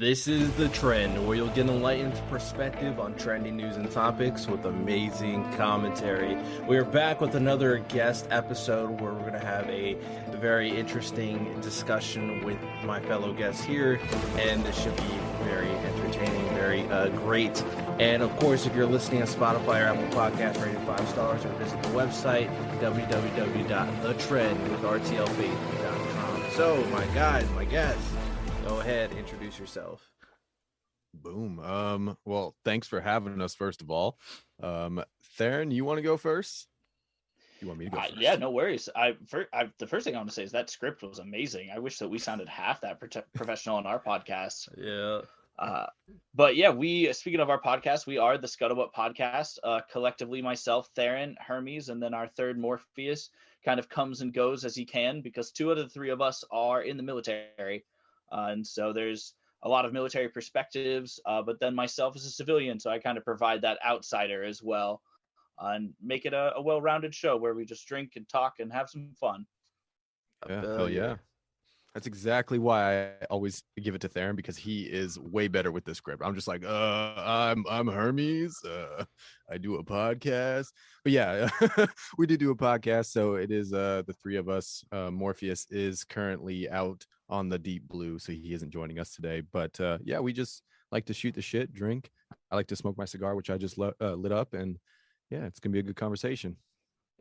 This is The Trend, where you'll get an enlightened perspective on trending news and topics with amazing commentary. We are back with another guest episode where we're going to have a very interesting discussion with my fellow guests here, and this should be very entertaining, very great. And of course, if you're listening on Spotify or Apple Podcasts, rate it 5 stars or visit the website www.thetrendwithrtlfaith.com. So, my guys, my guests, go ahead, introduce yourself. Boom. Well, thanks for having us, first of all. Theron, you want to go first? You want me to go first? Yeah, no worries. The first thing I want to say is that script was amazing. I wish that we sounded half that professional on our podcast. Yeah. But yeah, speaking of our podcast, we are the Scuttlebutt podcast. Collectively, myself, Theron, Hermes, and then our third Morpheus kind of comes and goes as he can, because 2 out of the 3 of us are in the military. And so there's a lot of military perspectives, but then myself as a civilian, so I kind of provide that outsider as well, and make it a well-rounded show where we just drink and talk and have some fun. Yeah, hell yeah. That's exactly why I always give it to Theron, because he is way better with the script. I'm just like, I'm Hermes. I do a podcast. But yeah, we do a podcast. So it is the 3 of us. Morpheus is currently out on the deep blue, so he isn't joining us today. But yeah, we just like to shoot the shit, drink. I like to smoke my cigar, which I just lit up. And yeah, it's going to be a good conversation.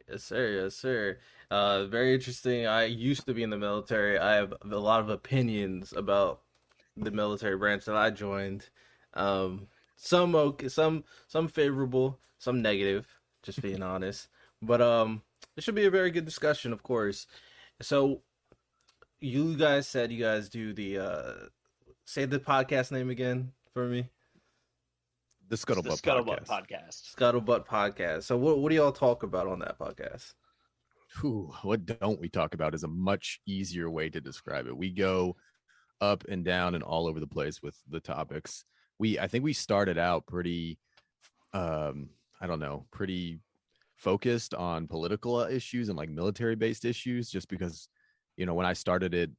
Yes, sir. Yes, sir. Very interesting. I used to be in the military. I have a lot of opinions about the military branch that I joined. Some okay, some favorable, some negative, just being honest. But it should be a very good discussion, of course. So you guys said you guys do the say the podcast name again for me. The Scuttlebutt podcast. Scuttlebutt podcast. So what do y'all talk about on that podcast? What don't we talk about is a much easier way to describe it. We go up and down and all over the place with the topics. I think we started out pretty, pretty focused on political issues and like military-based issues, just because, when I started it,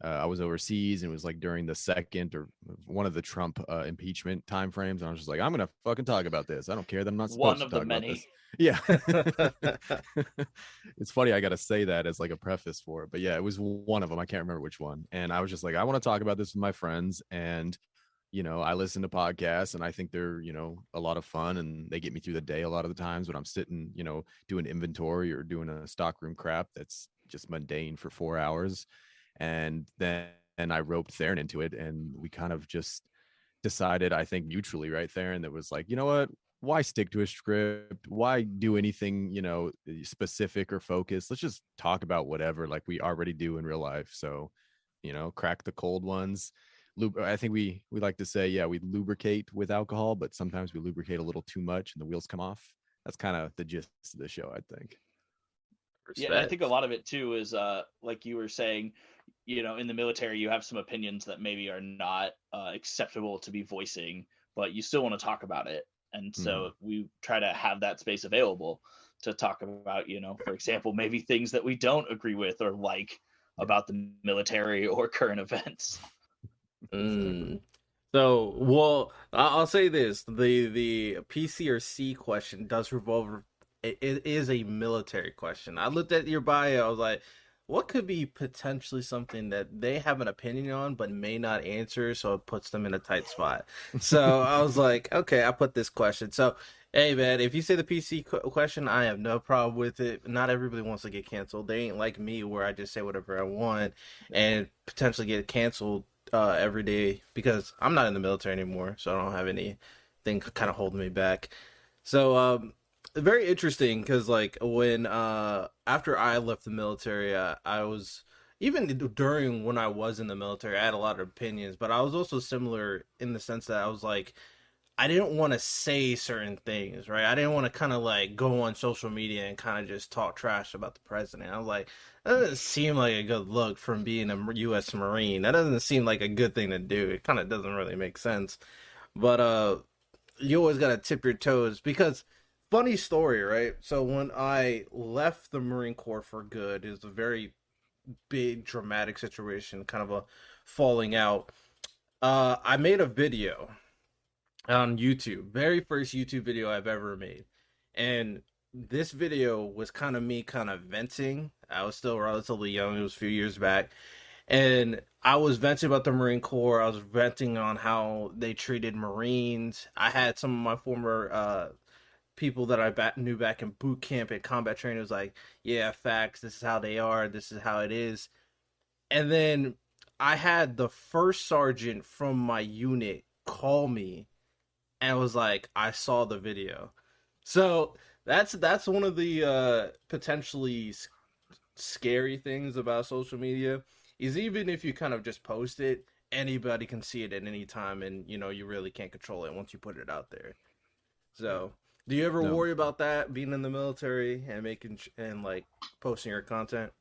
I was overseas, and it was like during the second or one of the Trump impeachment timeframes. And I was just like, I'm going to fucking talk about this. I don't care that I'm not supposed to talk about this. Yeah. It's funny. I got to say that as like a preface for it. But yeah, it was one of them. I can't remember which one. And I was just like, I want to talk about this with my friends. And, I listen to podcasts, and I think they're, a lot of fun, and they get me through the day a lot of the times when I'm sitting, doing inventory or doing a stockroom crap that's just mundane for 4 hours. And then I roped Theron into it, and we kind of just decided, I think mutually, right, Theron, that was like, you know what, why stick to a script? Why do anything, specific or focused? Let's just talk about whatever, like we already do in real life. So, crack the cold ones. I think we like to say, yeah, we lubricate with alcohol, but sometimes we lubricate a little too much and the wheels come off. That's kind of the gist of the show, I think. Respect. Yeah, I think a lot of it too is like you were saying, in the military, you have some opinions that maybe are not acceptable to be voicing, but you still want to talk about it. And so we try to have that space available to talk about, for example, maybe things that we don't agree with or like about the military or current events. So, well, I'll say this: the PC or C question does revolve. It is a military question. I looked at your bio. I was like, what could be potentially something that they have an opinion on but may not answer, so it puts them in a tight spot. So I was like, okay, I put this question. So, hey, man, if you say the PC question, I have no problem with it. Not everybody wants to get canceled. They ain't like me where I just say whatever I want and potentially get canceled every day, because I'm not in the military anymore, so I don't have anything kind of holding me back. So, very interesting, because like when after I left the military, I was, even during when I was in the military, I had a lot of opinions, but I was also similar in the sense that I was like, I didn't want to say certain things, right? I didn't want to kind of like go on social media and kind of just talk trash about the president. I was like, that doesn't seem like a good look from being a U.S. Marine. That doesn't seem like a good thing to do. It kind of doesn't really make sense. But you always got to tip your toes, because funny story, right? So when I left the Marine Corps for good, it was a very big dramatic situation, kind of a falling out. I made a video on YouTube, very first YouTube video I've ever made. And this video was kind of me kind of venting. I was still relatively young, it was a few years back. And I was venting about the Marine Corps. I was venting on how they treated Marines. I had some of my former people that knew back in boot camp and combat training was like, yeah, facts. This is how they are. This is how it is. And then I had the first sergeant from my unit call me and was like, I saw the video. So that's one of the potentially scary things about social media is even if you kind of just post it, anybody can see it at any time, and you really can't control it once you put it out there. So, do you ever No. worry about that being in the military and making and like posting your content?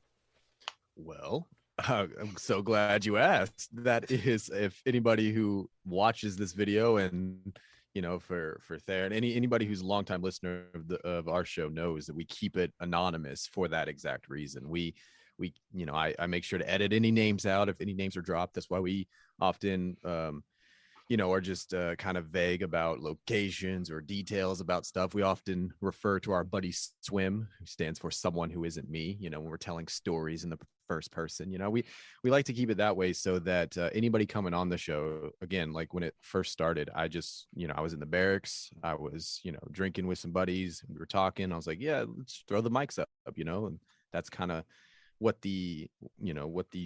Well, I'm so glad you asked. That is, if anybody who watches this video, and for Thayer and anybody who's a longtime listener of our show knows that we keep it anonymous for that exact reason. I make sure to edit any names out if any names are dropped. That's why we often are just kind of vague about locations or details about stuff. We often refer to our buddy Swim, who stands for someone who isn't me, when we're telling stories in the first person. We like to keep it that way so that anybody coming on the show, again, like when it first started, I just, I was in the barracks. I was, drinking with some buddies. We were talking. I was like, yeah, let's throw the mics up, and that's kind of what the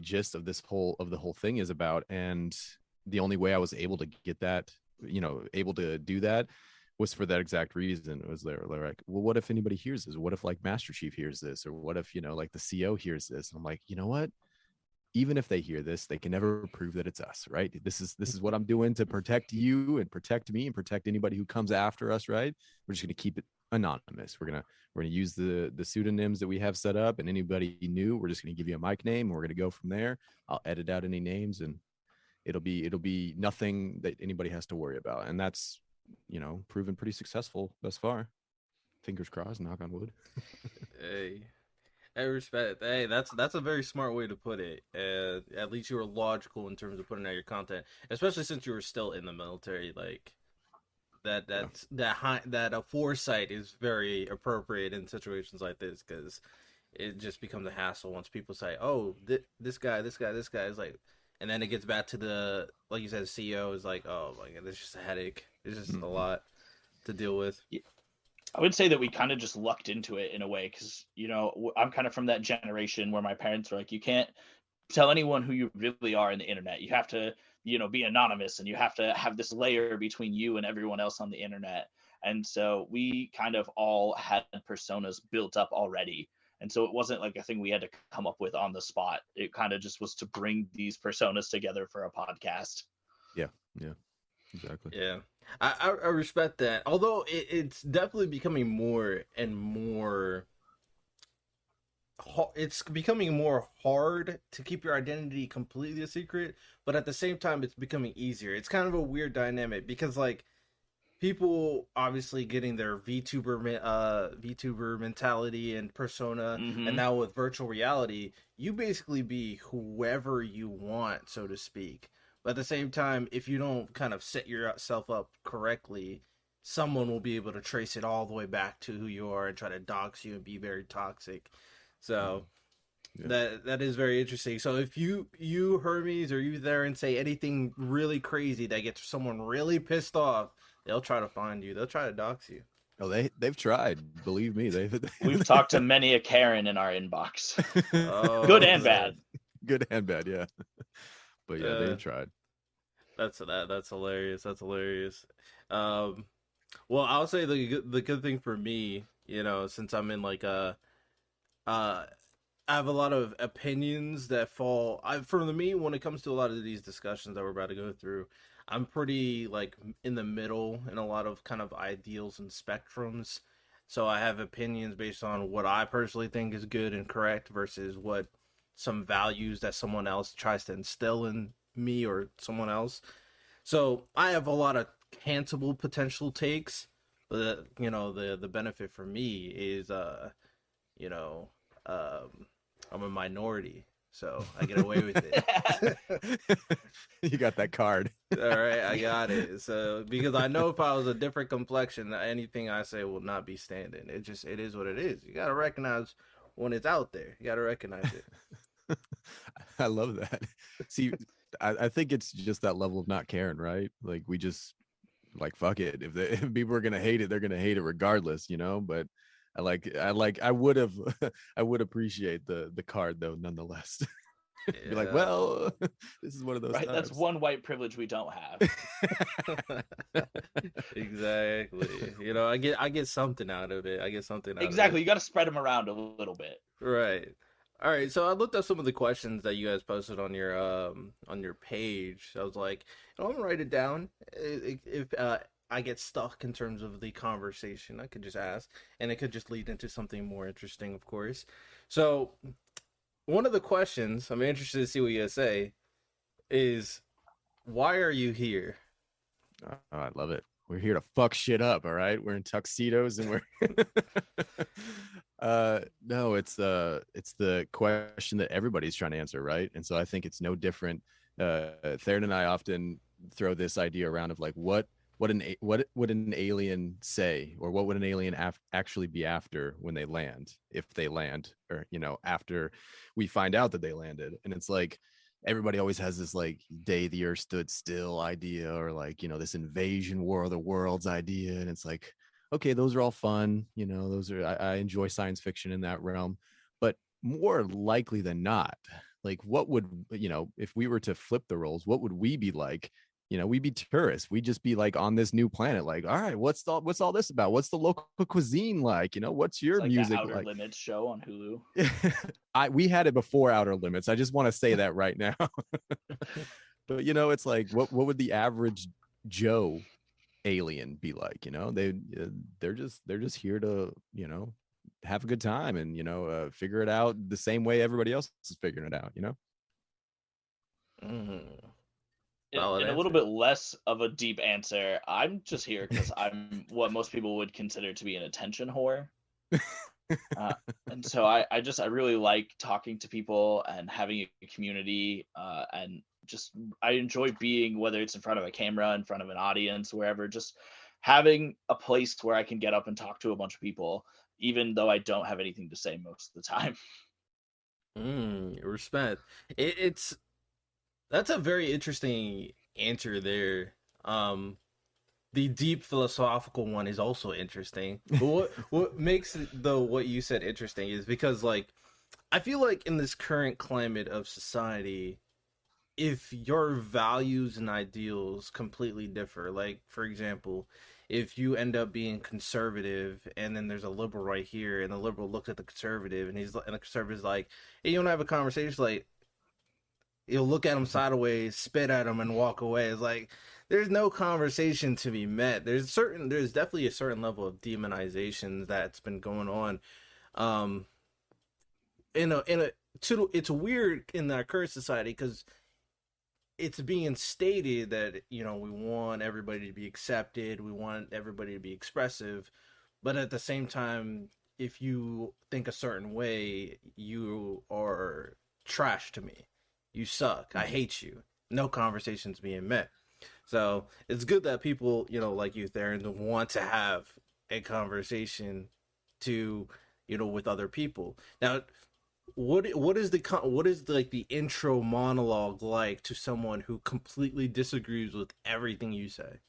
gist of the whole thing is about. And the only way I was able to get that, able to do that was for that exact reason. It was they're like, well, what if anybody hears this? What if like Master Chief hears this? Or what if, like the CO hears this? And I'm like, you know what? Even if they hear this, they can never prove that it's us, right? This is what I'm doing to protect you and protect me and protect anybody who comes after us, right? We're just gonna keep it anonymous. We're gonna use the pseudonyms that we have set up, and anybody new, we're just gonna give you a mic name, and we're gonna go from there. I'll edit out any names, and it'll be nothing that anybody has to worry about. And that's proven pretty successful thus far. Fingers crossed, knock on wood. Hey, I respect. Hey, that's a very smart way to put it. At least you were logical in terms of putting out your content, especially since you were still in the military. Like that a foresight is very appropriate in situations like this because it just becomes a hassle once people say, "Oh, this guy is like," and then it gets back to the like you said, CEO is like, "Oh my god, it's just a headache. It's just a lot to deal with." I would say that we kind of just lucked into it in a way because, I'm kind of from that generation where my parents were like, you can't tell anyone who you really are in the internet. You have to, be anonymous, and you have to have this layer between you and everyone else on the internet. And so we kind of all had personas built up already. And so it wasn't like a thing we had to come up with on the spot. It kind of just was to bring these personas together for a podcast. Yeah, exactly. Yeah, I respect that. Although it's definitely becoming more and more. It's becoming more hard to keep your identity completely a secret, but at the same time, it's becoming easier. It's kind of a weird dynamic because like people obviously getting their VTuber mentality and persona, and Mm-hmm. now with virtual reality, you basically be whoever you want, so to speak. But at the same time, if you don't kind of set yourself up correctly, someone will be able to trace it all the way back to who you are and try to dox you and be very toxic. So Yeah. that is very interesting. So if you Hermes or you there and say anything really crazy that gets someone really pissed off, they'll try to find you. They'll try to dox you. Oh, they've tried. Believe me, We've talked to many a Karen in our inbox, good Oh and man, bad. Good and bad, yeah. But yeah, uh, they've tried. that's hilarious. That's hilarious. Um, well, I'll say the good thing for me, since I'm in like uh I have a lot of opinions that fall. For me, when it comes to a lot of these discussions that we're about to go through, I'm pretty like in the middle in a lot of kind of ideals and spectrums. So I have opinions based on what I personally think is good and correct versus what some values that someone else tries to instill in me or someone else. So I have a lot of cancelable potential takes, but the benefit for me is you know, I'm a minority. so I get away with it. You got that card. All right, I got it. So because I know if I was a different complexion, anything I say will not be standing. It is what it is. You gotta recognize when it's out there. You gotta recognize it. I love that. See, I think it's just that level of not caring, right? Like we just like fuck it. If people are gonna hate it, they're gonna hate it regardless, you know. But I would have I would appreciate the card though, nonetheless. Be like, Yeah. well, this is one of those Right, that's times. one white privilege we don't have. Exactly. You know, I get something out of it. I get something out of Exactly, it. you got to spread them around a little bit. Right. All right. So I looked up some of the questions that you guys posted on your page. I was like, I'm gonna write it down. If I get stuck in terms of the conversation, I could just ask, and it could just lead into something more interesting, of course. So one of the questions I'm interested to see what you guys say is, why are you here? Oh, I love it. We're here to fuck shit up, all right? We're in tuxedos and we're no, it's the question that everybody's trying to answer, right? And so I think it's no different. Theron and I often throw this idea around of like what would an alien say, or what would an alien actually be after when they land, if they land, or you know, after we find out that they landed. And it's like everybody always has this like day the earth stood still idea, or like, you know, this invasion war of the worlds idea. And it's like, okay, those are all fun, you know, those are I enjoy science fiction in that realm. But more likely than not, like what would, you know, if we were to flip the roles, what would we be like? You know, we'd be tourists. We'd just be like on this new planet, like, all right, what's all this about? What's the local cuisine like? You know, what's It's your like that music Outer like? Limits show on Hulu. We had it before Outer Limits. I just want to say that right now. But you know, it's like what would the average Joe alien be like? You know, they're just here to, you know, have a good time and, you know, figure it out the same way everybody else is figuring it out, you know. Mm, In, solid in a little answer. bit less of a deep answer, I'm just here because I'm what most people would consider to be an attention whore. Uh, and so I really like talking to people and having a community, and just I enjoy being, whether it's in front of a camera, in front of an audience, wherever, just having a place where I can get up and talk to a bunch of people, even though I don't have anything to say most of the time. Respect. It's that's a very interesting answer there. The deep philosophical one is also interesting. But what makes what you said interesting is because like I feel like in this current climate of society, if your values and ideals completely differ, like for example, if you end up being conservative and then there's a liberal right here and the liberal looks at the conservative and the conservative's like, hey, you want to have a conversation, like you'll look at him sideways, spit at him, and walk away. It's like there's no conversation to be met. There's definitely a certain level of demonization that's been going on. Um, in a it's weird in our current society because it's being stated that, you know, we want everybody to be accepted, we want everybody to be expressive, but at the same time, if you think a certain way, you are trash to me. You suck. I hate you. No conversations being met. So it's good that people, you know, like you, Theron, want to have a conversation to, you know, with other people. Now, what is like the intro monologue like to someone who completely disagrees with everything you say?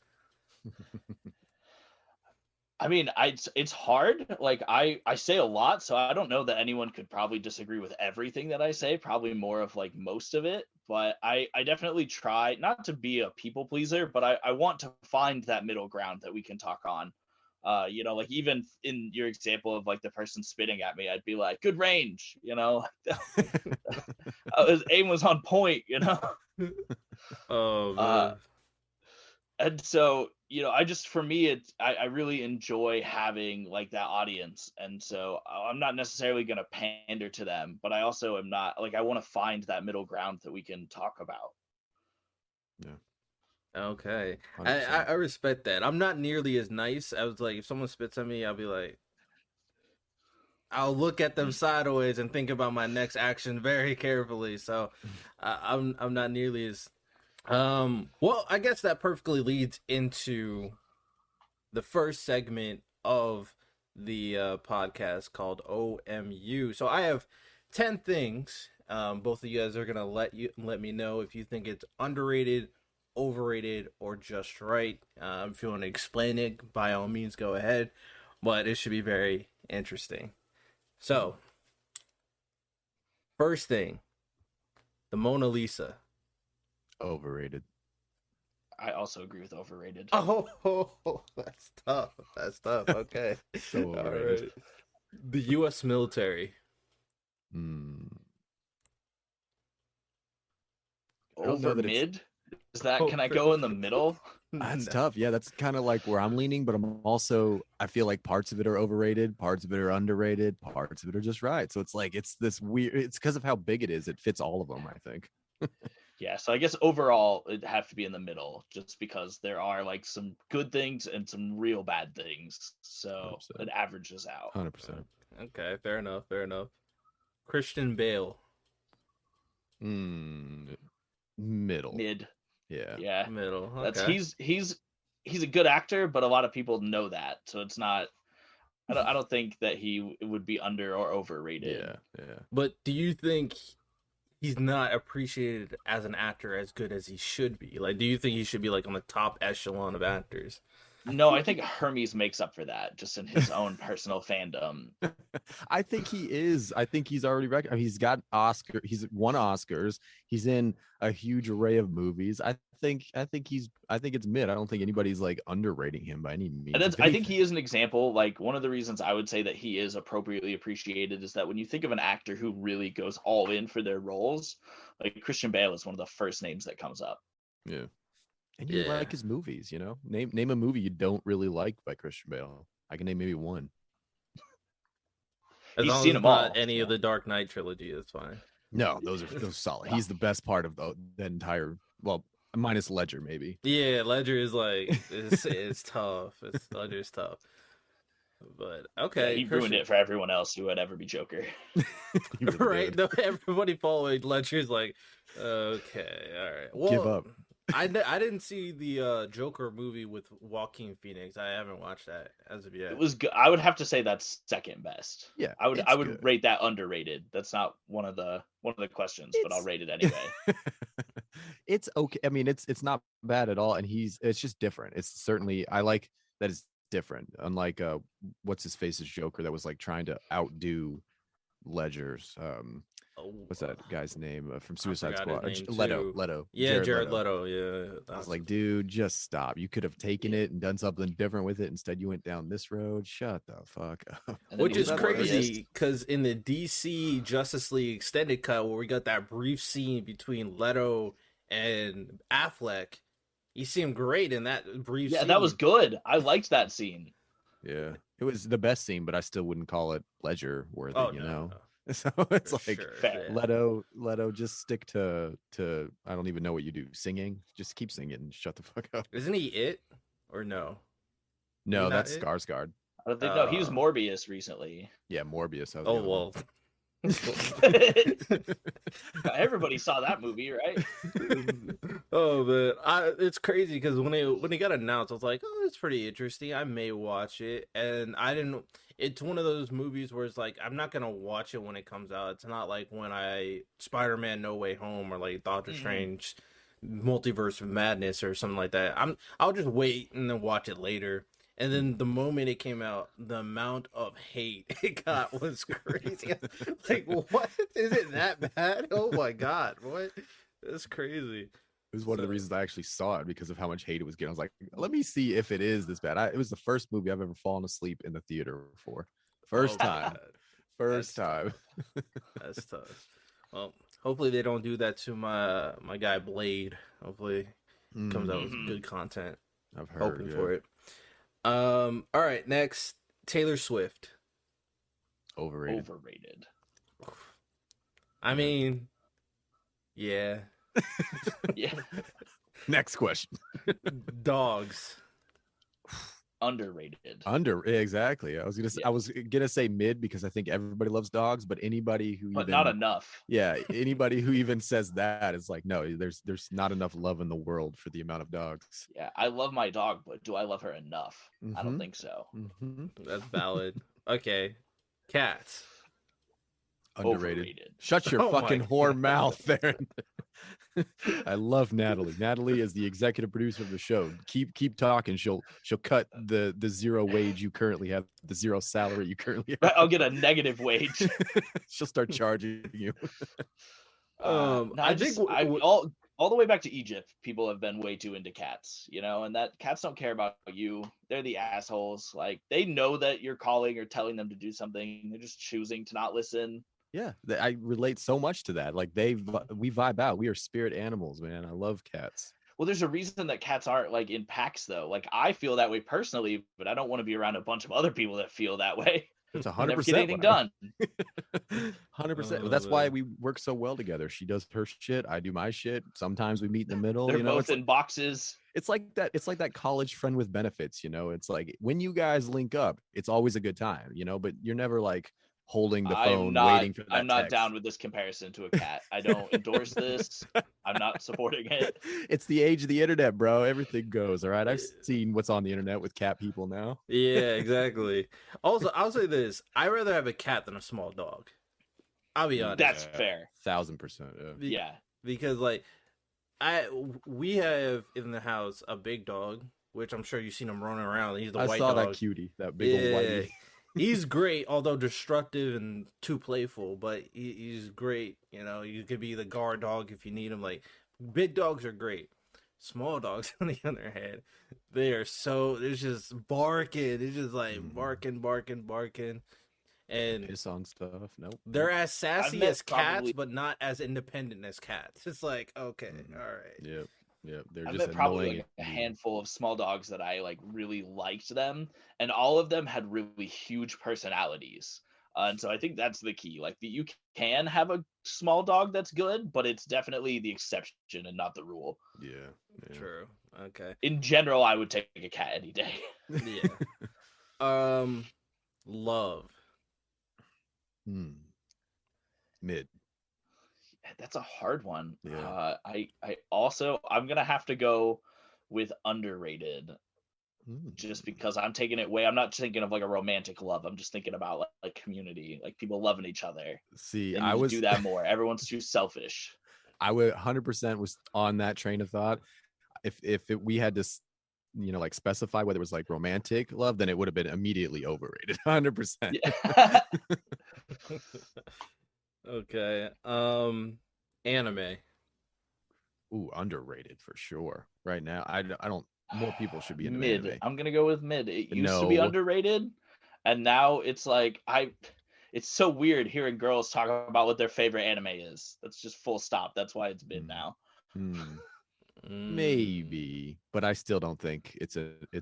I mean, it's hard. Like I say a lot, so I don't know that anyone could probably disagree with everything that I say. Probably more of like most of it, but I definitely try not to be a people pleaser, but I want to find that middle ground that we can talk on. You know, like even in your example of like the person spitting at me, I'd be like, "Good range," you know. His aim was on point, you know. Oh Uh, man. and so, you know, I just, for me, I really enjoy having like that audience, and so I'm not necessarily going to pander to them, but I also am not like, I want to find that middle ground that we can talk about. Yeah, Okay. I, I 100%. I respect that. I'm not nearly as nice. I was like, if someone spits at me, I'll be like, I'll look at them sideways and think about my next action very carefully. So I'm not nearly as well, I guess that perfectly leads into the first segment of the podcast called OMU. So I have 10 things. Both of you guys are gonna let me know if you think it's underrated, overrated, or just right. If you want to explain it, by all means, go ahead. But it should be very interesting. So, first thing, the Mona Lisa. Overrated. I also agree with overrated. Oh, that's tough. That's tough. Okay. So overrated. Right. The U.S. military. Hmm. I don't know Over that it's mid? Is that, can I go in the middle? that's No. tough. Yeah, that's kind of like where I'm leaning, but I'm also I feel like parts of it are overrated, parts of it are underrated, parts of it are just right. So it's like it's this weird. It's because of how big it is. It fits all of them, I think. Yeah, so I guess overall it'd have to be in the middle, just because there are like some good things and some real bad things. So 100%. it averages out. 100%. Okay, fair enough. Fair enough. Christian Bale. Middle. Mid. Yeah. Yeah. Middle. That's Okay. he's a good actor, but a lot of people know that. So it's not I don't think that he would be under or overrated. Yeah. Yeah. But do you think he's not appreciated as an actor as good as he should be? Like, do you think he should be like on the top echelon of actors? No, I think Hermes makes up for that just in his own personal fandom. I think he is. I think he's already he's got Oscar. He's won Oscars. He's in a huge array of movies. I think it's mid. I don't think anybody's like underrating him by any means. And If I think anything- he is an example. Like, one of the reasons I would say that he is appropriately appreciated is that when you think of an actor who really goes all in for their roles, like Christian Bale is one of the first names that comes up. Yeah. And you Yeah. like his movies, you know? Name a movie you don't really like by Christian Bale. I can name maybe one. As He's long seen as them it's not all, any so. of the Dark Knight trilogy, that's fine. No, those solid. He's the best part of the entire, well, minus Ledger maybe. Yeah, Ledger is like it's tough. Ledger's tough. But okay, Yeah, he ruined it for everyone else who would ever be Joker. He really right? did. No, everybody following Ledger's like, okay, all right. Well, Give up. I didn't see the Joker movie with Joaquin Phoenix. I haven't watched that as of yet. It was good. I would have to say that's second best. Yeah, I it's would good. rate that underrated. That's not one of the questions, but I'll It's- rate it anyway. It's okay. I mean, it's not bad at all, and it's just different. It's certainly I like that it's different. Unlike what's his face's Joker that was like trying to outdo Ledger's. What's that guy's name from Suicide forgot Squad? his name, Leto. too. Leto. Yeah, Jared Leto. Yeah, I was like, dude, just stop. You could have taken it and done something different with it. Instead, you went down this road. Shut the fuck up. And then which he is was crazy because in the DC Justice League extended cut, where we got that brief scene between Leto and Affleck, he seemed great in that brief. Yeah, scene. that was good. I liked that scene. Yeah, it was the best scene, but I still wouldn't call it Ledger worthy. Oh, you no, know. no. So it's For like sure, fair. yeah. Leto, just stick to I don't even know what you do. Singing, just keep singing and shut the fuck up. Isn't he it or no? No, not that's it? Skarsgård. I don't think no, he was Uh, Morbius recently. Yeah, Morbius. That was the Oh other well. Everybody saw that movie, right? Oh man, it's crazy because when he got announced, I was like, oh, it's pretty interesting. I may watch it, and I didn't. It's one of those movies where it's like I'm not gonna watch it when it comes out. It's not like when Spider-Man No Way Home or like Doctor Strange Multiverse of Madness or something like that. I'll just wait and then watch it later. And then the moment it came out, the amount of hate it got was crazy. Like, what? Is it that bad? Oh my god, what? That's crazy. It was one of the reasons I actually saw it because of how much hate it was getting. I was like, let me see if it is this bad. It was the first movie I've ever fallen asleep in the theater for. First Oh, time. God. First That's time. That's tough. Well, hopefully they don't do that to my guy Blade. Hopefully it comes out with Mhm. good content. I've heard. Hoping Yeah. for it. All right, next Taylor Swift. Overrated. Overrated. I mean, yeah. Yeah. Next question. Dogs. Underrated. Exactly. I was gonna say mid because I think everybody loves dogs, but anybody who But even not enough. yeah, anybody who even says that is like, no, there's not enough love in the world for the amount of dogs. Yeah, I love my dog, but do I love her enough? I don't Mm-hmm. think so. Mm-hmm. That's valid. Okay, cats. Underrated. Overrated. Shut your Oh my fucking whore God. mouth there. I love Natalie. Natalie is the executive producer of the show. Keep talking. She'll cut the zero wage you currently have, the zero salary you currently have. I'll get a negative wage. She'll start charging you. No, I think all the way back to Egypt, people have been way too into cats, and that cats don't care about you. They're the assholes. Like, they know that you're calling or telling them to do something. They're just choosing to not listen. Yeah, I relate so much to that. Like we vibe out. We are spirit animals, man. I love cats. Well, there's a reason that cats aren't like in packs though. Like, I feel that way personally, but I don't want to be around a bunch of other people that feel that way. It's I never 100% get anything done. 100%. That's why we work so well together. She does her shit, I do my shit. Sometimes we meet in the middle. They're both it's in boxes. it's like that. It's like that college friend with benefits. It's like when you guys link up, it's always a good time. But you're never like holding the phone waiting for that I'm not text. down with this comparison to a cat. I don't endorse this. I'm not supporting it. It's the age of the internet, bro. Everything goes. All right. I've seen what's on the internet with cat people now. Yeah, exactly. Also, I'll say this: I'd rather have a cat than a small dog. I'll be honest. That's fair. 1000%. Yeah. Because like we have in the house a big dog, which I'm sure you've seen him running around. He's the I white saw dog. that cutie, that big old whitey. He's great, although destructive and too playful. But he's great. You could be the guard dog if you need him. Like, big dogs are great. Small dogs, on the other hand, it's just barking. It's just like barking. And Piss on stuff. Nope. they're as sassy met as cats, probably- but not as independent as cats. It's like, okay, all right. Yep. They're I just met probably annoying. like a handful of small dogs that I like really liked them, and all of them had really huge personalities. And so I think that's the key. Like, you can have a small dog that's good, but it's definitely the exception and not the rule. Yeah. True. Okay. In general, I would take a cat any day. Yeah. Love. Mid. That's a hard one. Yeah. I'm gonna have to go with underrated, just because I'm not thinking of like a romantic love. I'm just thinking about like community, like people loving each other. See, They need to do that more. Everyone's too selfish. I would 100% was on that train of thought. We had to, like specify whether it was like romantic love, then it would have been immediately overrated. 100%. Yeah. Okay. Anime. Ooh, underrated for sure. Right now, I don't. More people should be into Mid. anime. I'm gonna go with mid. It used to be No. underrated, and now it's like it's so weird hearing girls talk about what their favorite anime is. That's just full stop. That's why it's mid now. Maybe, but I still don't think it's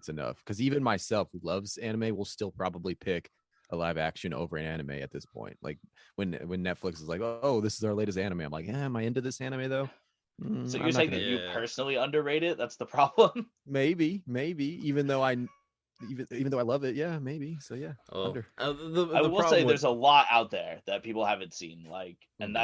enough, because even myself who loves anime will still probably pick a live action over an anime at this point. Like when Netflix is like, oh, this is our latest anime, I'm like, am I into this anime though? So you're saying that you personally underrate it? That's the problem. Maybe, even though I love it, yeah, maybe. So yeah, I will say there's a lot out there that people haven't seen, like, and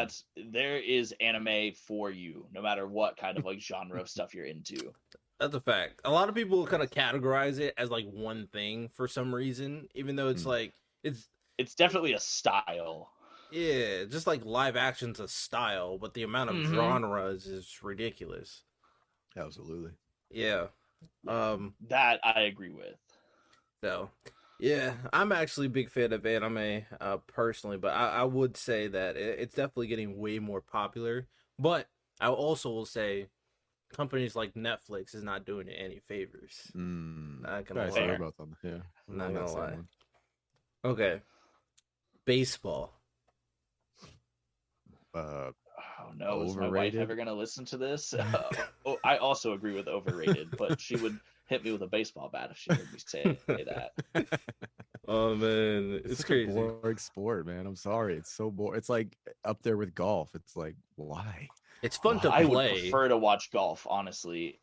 there is anime for you, no matter what kind of like genre of stuff you're into. That's a fact. A lot of people kind of categorize it as like one thing for some reason, even though it's like it's definitely a style. Yeah, just like live action's a style, but the amount of genres is ridiculous. Absolutely. Yeah. That I agree with. So, yeah, I'm actually a big fan of anime personally, but I would say that it's definitely getting way more popular. But I also will say companies like Netflix is not doing it any favors. Not gonna lie. About them. Yeah, Not gonna lie. Okay. Baseball. Oh no, overrated? Is my wife ever gonna listen to this? I also agree with overrated, but she would hit me with a baseball bat if she heard me say that. Oh man, it's crazy. A boring sport, man. I'm sorry, it's so boring. It's like up there with golf. It's like, why? It's fun to play. I would prefer to watch golf, honestly.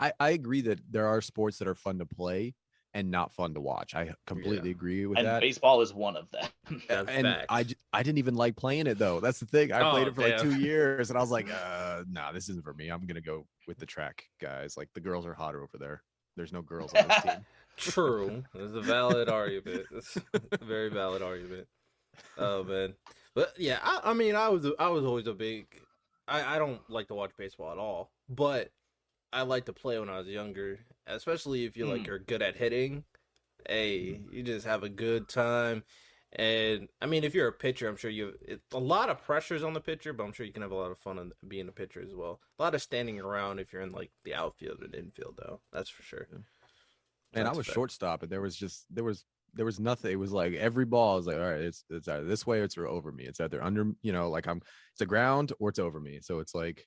I agree that there are sports that are fun to play and not fun to watch. I Yeah, completely agree with And that. baseball is one of them. that's And facts. I didn't even like playing it though. That's the thing. I played Oh it for like damn. 2 years and I was like, nah, this isn't for me. I'm gonna go with the track guys. Like the girls are hotter over there. There's no girls on this team. True. It's a valid argument. It's a very valid argument. Oh man, but yeah, I mean, I was always a big. I don't like to watch baseball at all, but I liked to play when I was younger, especially if you like Mm. are good at hitting. Hey, you just have a good time. And I mean, if you're a pitcher, I'm sure a lot of pressures on the pitcher, but I'm sure you can have a lot of fun on being a pitcher as well. A lot of standing around if you're in like the outfield and infield, though. That's for sure. And I That's was fair. shortstop, and there was nothing. It was like every ball is like, all right, it's either this way or it's over me. It's either under, like it's a ground or it's over me. So it's like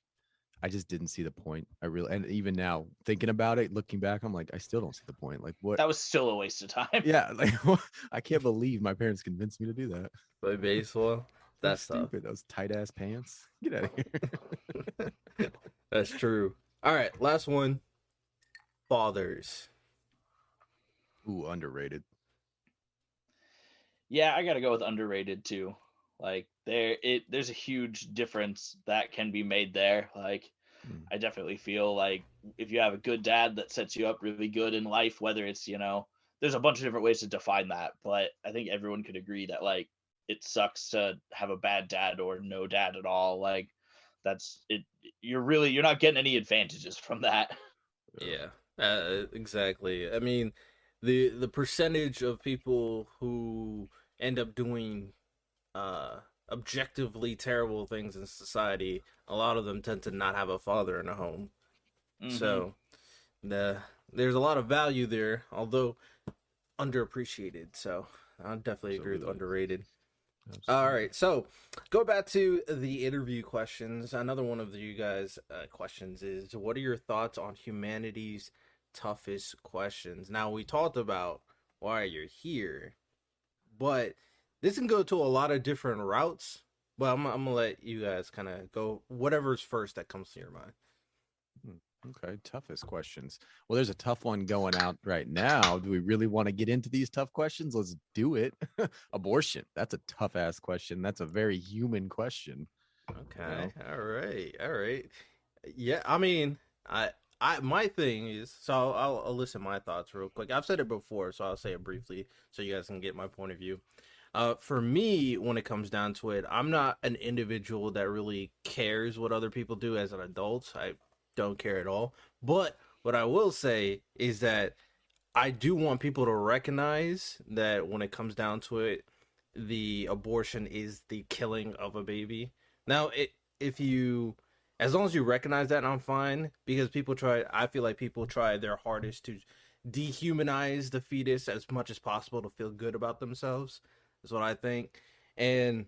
I just didn't see the point. And even now thinking about it, looking back, I'm like, I still don't see the point. Like what? That was still a waste of time. Yeah, like I can't believe my parents convinced me to do that. Play baseball. So That's tough. stupid. Those tight ass pants. Get out of here. That's true. All right, last one. Fathers. Ooh, underrated. Yeah, I gotta go with underrated too. Like there's a huge difference that can be made there. Like Mm. I definitely feel like if you have a good dad that sets you up really good in life, whether it's, there's a bunch of different ways to define that, but I think everyone could agree that like it sucks to have a bad dad or no dad at all. Like that's it. You're not getting any advantages from that. Yeah, exactly. I mean, the percentage of people who end up doing objectively terrible things in society, a lot of them tend to not have a father in a home. Hmm. So the there's a lot of value there, although underappreciated. So I definitely agree with Absolutely. underrated. All Absolutely. right, so go back to the interview questions. Another one of you guys' questions is, what are your thoughts on humanity's toughest questions? Now, we talked about why you're here, but this can go to a lot of different routes. But I'm gonna let you guys kind of go whatever's first that comes to your mind. Hmm, okay, toughest questions. Well, there's a tough one going out right now. Do we really want to get into these tough questions? Let's do it. Abortion. That's a tough ass question. That's a very human question. You Okay, know? all right, all right. Yeah, I mean, my thing is, so I'll listen my thoughts real quick. I've said it before, so I'll say it briefly so you guys can get my point of view. For me, when it comes down to it, I'm not an individual that really cares what other people do as an adult. I don't care at all. But what I will say is that I do want people to recognize that when it comes down to it, the abortion is the killing of a baby. Now, if you, as long as you recognize that, I'm fine because people try. I feel like people try their hardest to dehumanize the fetus as much as possible to feel good about themselves. Is what I think, and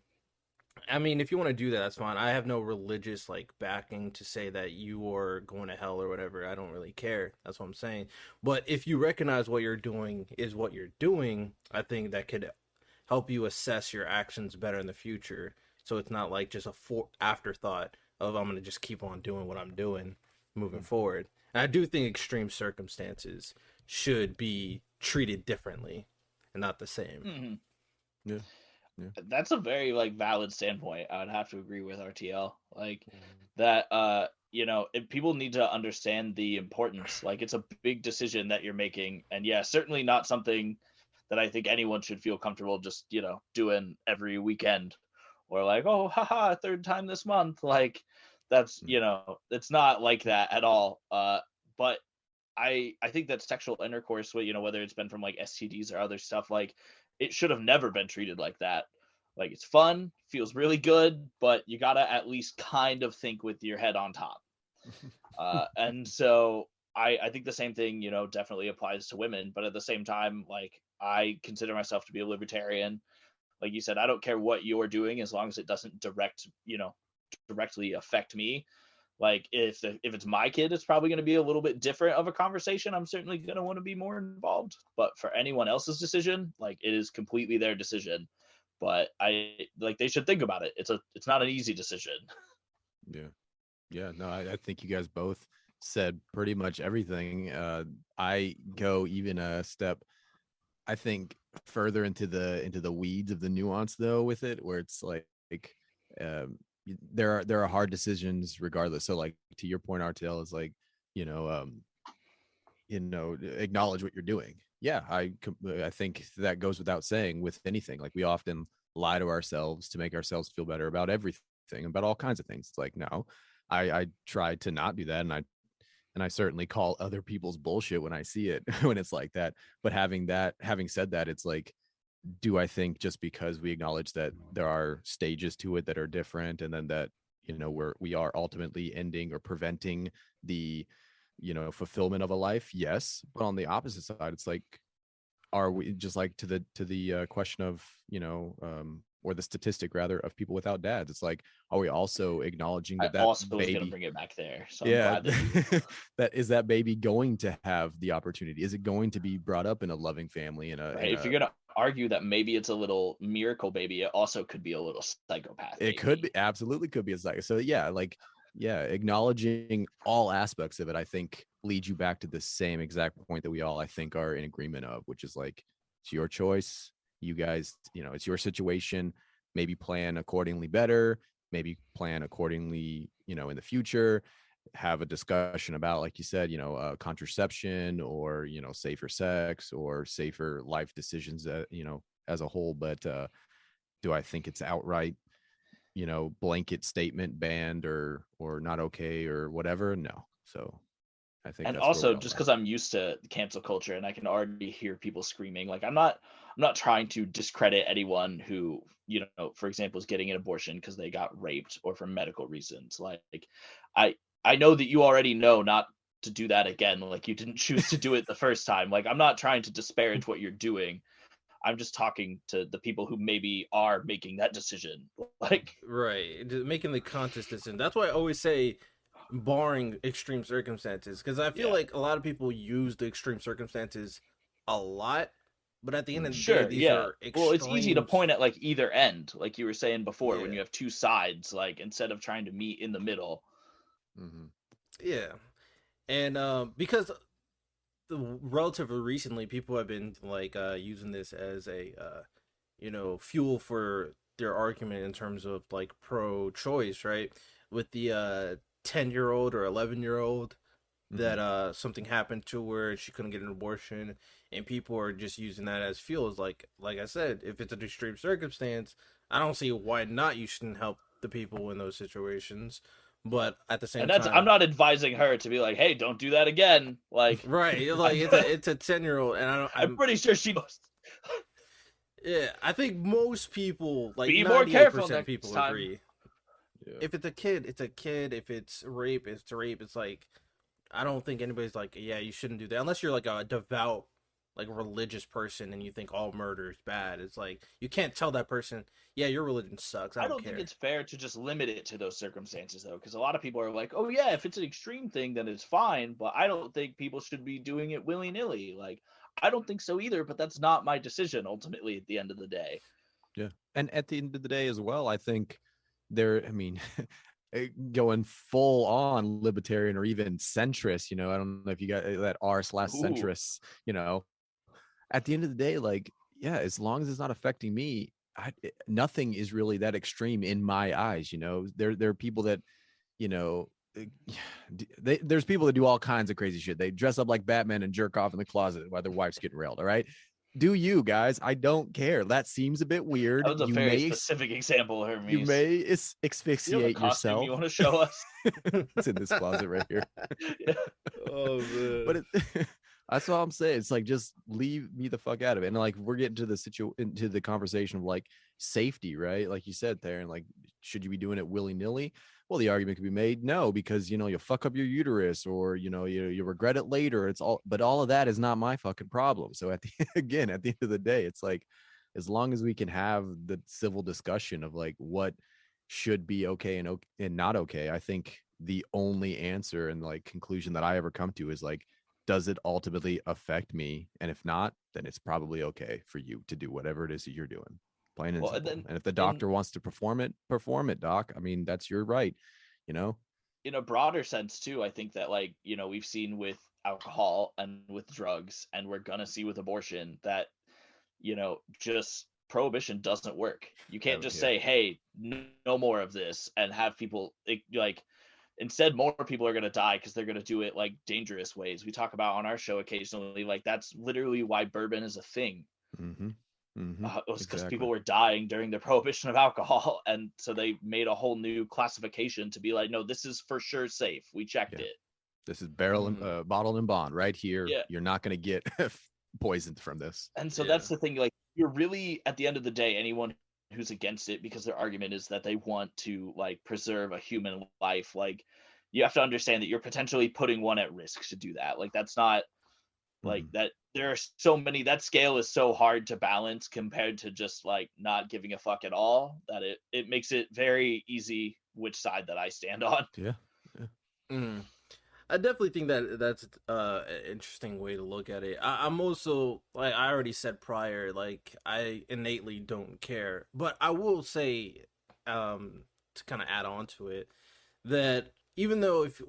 I mean, if you want to do that, that's fine. I have no religious like backing to say that you are going to hell or whatever. I don't really care. That's what I'm saying. But if you recognize what you're doing is what you're doing, I think that could help you assess your actions better in the future. So it's not like just a afterthought of I'm going to just keep on doing what I'm doing moving Mm. forward. And I do think extreme circumstances should be treated differently and not the same. Hmm. Yeah. Yeah. That's a very like valid standpoint. I would have to agree with RTL. Like that if people need to understand the importance. Like it's a big decision that you're making. And yeah, certainly not something that I think anyone should feel comfortable just, doing every weekend or like, oh haha, third time this month. Like that's, Mm. it's not like that at all. But I think that sexual intercourse, whether it's been from like STDs or other stuff, like it should have never been treated like that. Like it's fun, feels really good, but you gotta at least kind of think with your head on top. And so I think the same thing, definitely applies to women. But at the same time, like I consider myself to be a libertarian. Like you said, I don't care what you're doing as long as it doesn't directly affect me. Like if it's my kid, it's probably going to be a little bit different of a conversation. I'm certainly going to want to be more involved. But for anyone else's decision, like it is completely their decision. But I like they should think about it. It's not an easy decision. Yeah. Yeah. No, I think you guys both said pretty much everything. I go even a step, I think, further into the weeds of the nuance though with it, where it's like um, there are hard decisions regardless. So like to your point, RTL is like, you know, acknowledge what you're doing. Yeah, I think that goes without saying with anything. Like we often lie to ourselves to make ourselves feel better about everything, about all kinds of things. It's like, no, I try to not do that, and I certainly call other people's bullshit when I see it when it's like that. But having said that, it's like, do I think just because we acknowledge that there are stages to it that are different, and then that we are ultimately ending or preventing the fulfillment of a life? Yes, but on the opposite side, it's like, are we just like to the question of or the statistic rather of people without dads? It's like, are we also acknowledging I that also was going to baby, bring it back there, so I'm yeah, glad that that baby going to have the opportunity? Is it going to be brought up in a loving family, in a right. If you're going to argue that maybe it's a little miracle baby, it also could be a little psychopath it baby. could be, absolutely could be a psycho. So yeah, like, yeah, acknowledging all aspects of it, I think, leads you back to the same exact point that we all, I think, are in agreement of, which is like, it's your choice. You guys, it's your situation. Maybe plan accordingly better, maybe plan accordingly, in the future. Have a discussion about, like you said, contraception, or, safer sex, or safer life decisions that, as a whole. But do I think it's outright, blanket statement banned or not okay or whatever? No. So I think And that's where we also, all just are. because I'm used to cancel culture and I can already hear people screaming, like I'm not trying to discredit anyone who, for example, is getting an abortion because they got raped or for medical reasons. Like I I know that you already know not to do that again. Like you didn't choose to do it the first time. Like I'm not trying to disparage what you're doing. I'm just talking to the people who maybe are making that decision. Like Right, just making the conscious decision. That's why I always say, barring extreme circumstances, because I feel yeah. like a lot of people use the extreme circumstances a lot, but at the end of the day, Sure, these yeah. are Well, it's easy to extremes. point at like either end, like you were saying before, when Yeah, you have two sides, like instead of trying to meet in the middle. Mm-hmm. yeah, and because relatively recently, people have been like using this as a fuel for their argument in terms of like pro-choice, right? With the 10-year-old or 11-year-old Mm-hmm. that something happened to her, she couldn't get an abortion, and people are just using that as fuel. It's like I said, if it's an extreme circumstance, I don't see why not you shouldn't help the people in those situations. But at the And same that's I'm time, not advising her to be like, "Hey, don't do that again." Like right, like I'm it's a 10-year-old, and I don't, I'm pretty sure she knows. yeah, I think most people, like Be more careful 98% next people time. agree. Yeah. If it's a kid, it's a kid. If it's rape, it's rape. It's like, I don't think anybody's like, yeah, you shouldn't do that unless you're like a devout, like religious person and you think all murder is bad. It's like you can't tell that person, yeah, your religion sucks. I I don't don't think care. it's fair to just limit it to those circumstances though, because a lot of people are like, "Oh yeah, if it's an extreme thing, then it's fine." But I don't think people should be doing it willy nilly. Like I don't think so either. But that's not my decision ultimately. At the end of the day. Yeah. And at the end of the day as well, I think I mean, going full on libertarian or even centrist, I don't know if you got that Ooh. r/centrist, at the end of the day, like, yeah, as long as it's not affecting me, nothing is really that extreme in my eyes. There are people that, you know, uh, there's people that do all kinds of crazy shit. They dress up like Batman and jerk off in the closet while their wife's getting railed. All right. Do you guys? I don't care. That seems a bit That weird. was a very specific example, You Hermes. may Do you have a asphyxiate costume you yourself. want to show us? It's in this closet right here. Yeah. Oh But man. that's all I'm saying. It's like, just leave me the fuck out of it. And like, we're getting to into the conversation of like safety, right? Like you said there, and like, should you be doing it willy nilly? Well, the argument could be made, no, because you'll fuck up your uterus, or you regret it later. But all of that is not my fucking problem. So again, at the end of the day, it's like, as long as we can have the civil discussion of like what should be okay and not okay, I think the only answer and like conclusion that I ever come to is like, does it ultimately affect me? And if not, then it's probably okay for you to do whatever it is that you're doing. Plain and Well, and simple. then And if the in doctor wants to perform it, doc. I mean, that's your right, you know? in a broader sense too, I think that, like, we've seen with alcohol and with drugs, and we're gonna see with abortion that, just prohibition doesn't work. You can't just Yeah. say, hey, no more of this, and have people like, instead more people are going to die because they're going to do it like dangerous ways. We talk about on our show occasionally, like, that's literally why bourbon is a thing. Mm-hmm. Mm-hmm. It was because Exactly. people were dying during the prohibition of alcohol, and so they made a whole new classification to be like, no, this is for sure safe, we checked Yeah. it. This is barrel and bottled and bond right here. Yeah. You're not going to get poisoned from this. And so Yeah. that's the thing, like, you're really, at the end of the day, anyone who's against it because their argument is that they want to, like, preserve a human life, like, you have to understand that you're potentially putting one at risk to do that. Like, that's not like that. There are so many, that scale is so hard to balance compared to just like not giving a fuck at all, that it makes it very easy which side that I stand on. Yeah. I definitely think that that's an interesting way to look at it. I'm also, like I already said prior, like I innately don't care, but I will say, to kind of add on to it, that even though if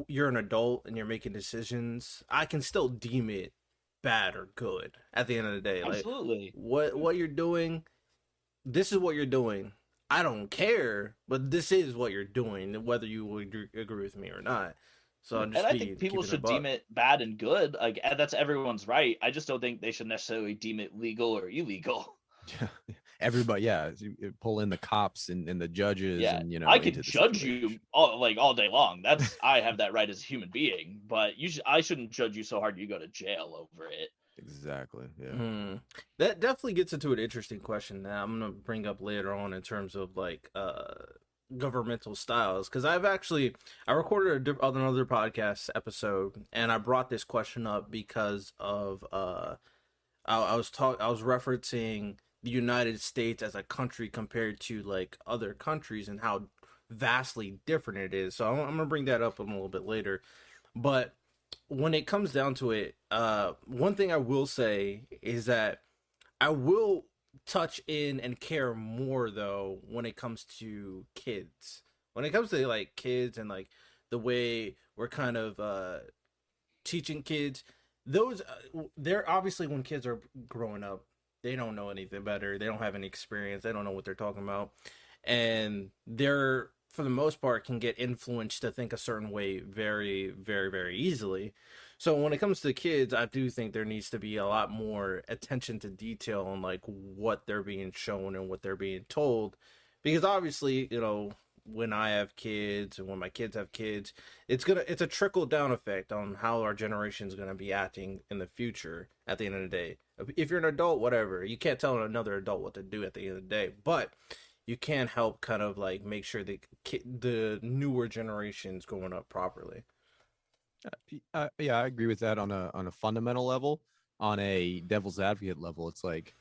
you're an adult and you're making decisions, I can still deem it bad or good at the end of the day. Absolutely. Like what you're doing, this is what you're doing. I don't care, but this is what you're doing, whether you would agree with me or not. So I'm just And I think people should deem it bad and good. Like, that's everyone's right. I just don't think they should necessarily deem it legal or illegal. Yeah. Everybody, yeah, pull in the cops and the judges, Yeah, and I can judge you all day long. That's I have that right as a human being, but I shouldn't judge you so hard you go to jail over it. Exactly. Yeah. That definitely gets into an interesting question that I'm gonna bring up later on in terms of like governmental styles, because I recorded another podcast episode and I brought this question up because of I was referencing the United States as a country compared to like other countries and how vastly different it is. So I'm gonna bring that up a little bit later. But when it comes down to it, one thing I will say is that I will touch in and care more though when it comes to kids. When it comes to like kids and like the way we're kind of teaching kids, those they're obviously, when kids are growing up, they don't know anything better. They don't have any experience. They don't know what they're talking about, and they're, for the most part, can get influenced to think a certain way very, very, very easily. So when it comes to kids, I do think there needs to be a lot more attention to detail on like what they're being shown and what they're being told, because obviously, when I have kids and when my kids have kids, it's a trickle down effect on how our generation is gonna be acting in the future. At the end of the day, if you're an adult, whatever, you can't tell another adult what to do at the end of the day, but you can help kind of like make sure the newer generations growing up properly. Yeah, I agree with that on a fundamental level. On a devil's advocate level, it's like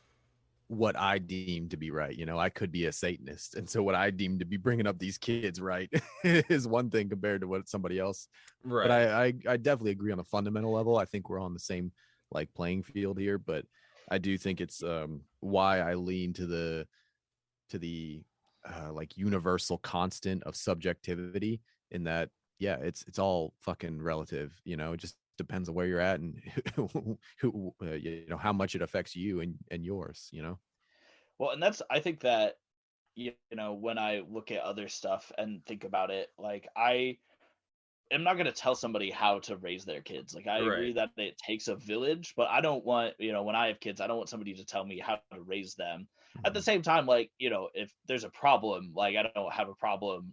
what I deem to be right. I could be a Satanist, and so what I deem to be bringing up these kids right is one thing compared to what somebody else. Right. But I definitely agree on a fundamental level. I think we're on the same like playing field here, but I do think it's why I lean to the like universal constant of subjectivity, in that, yeah, it's all fucking relative. It just depends on where you're at and who how much it affects you and yours. Well, and I think that, when I look at other stuff and think about it, like, I am not going to tell somebody how to raise their kids. Like, I agree that it takes a village, but I don't want, when I have kids, I don't want somebody to tell me how to raise them. At the same time, like, if there's a problem, like, I don't have a problem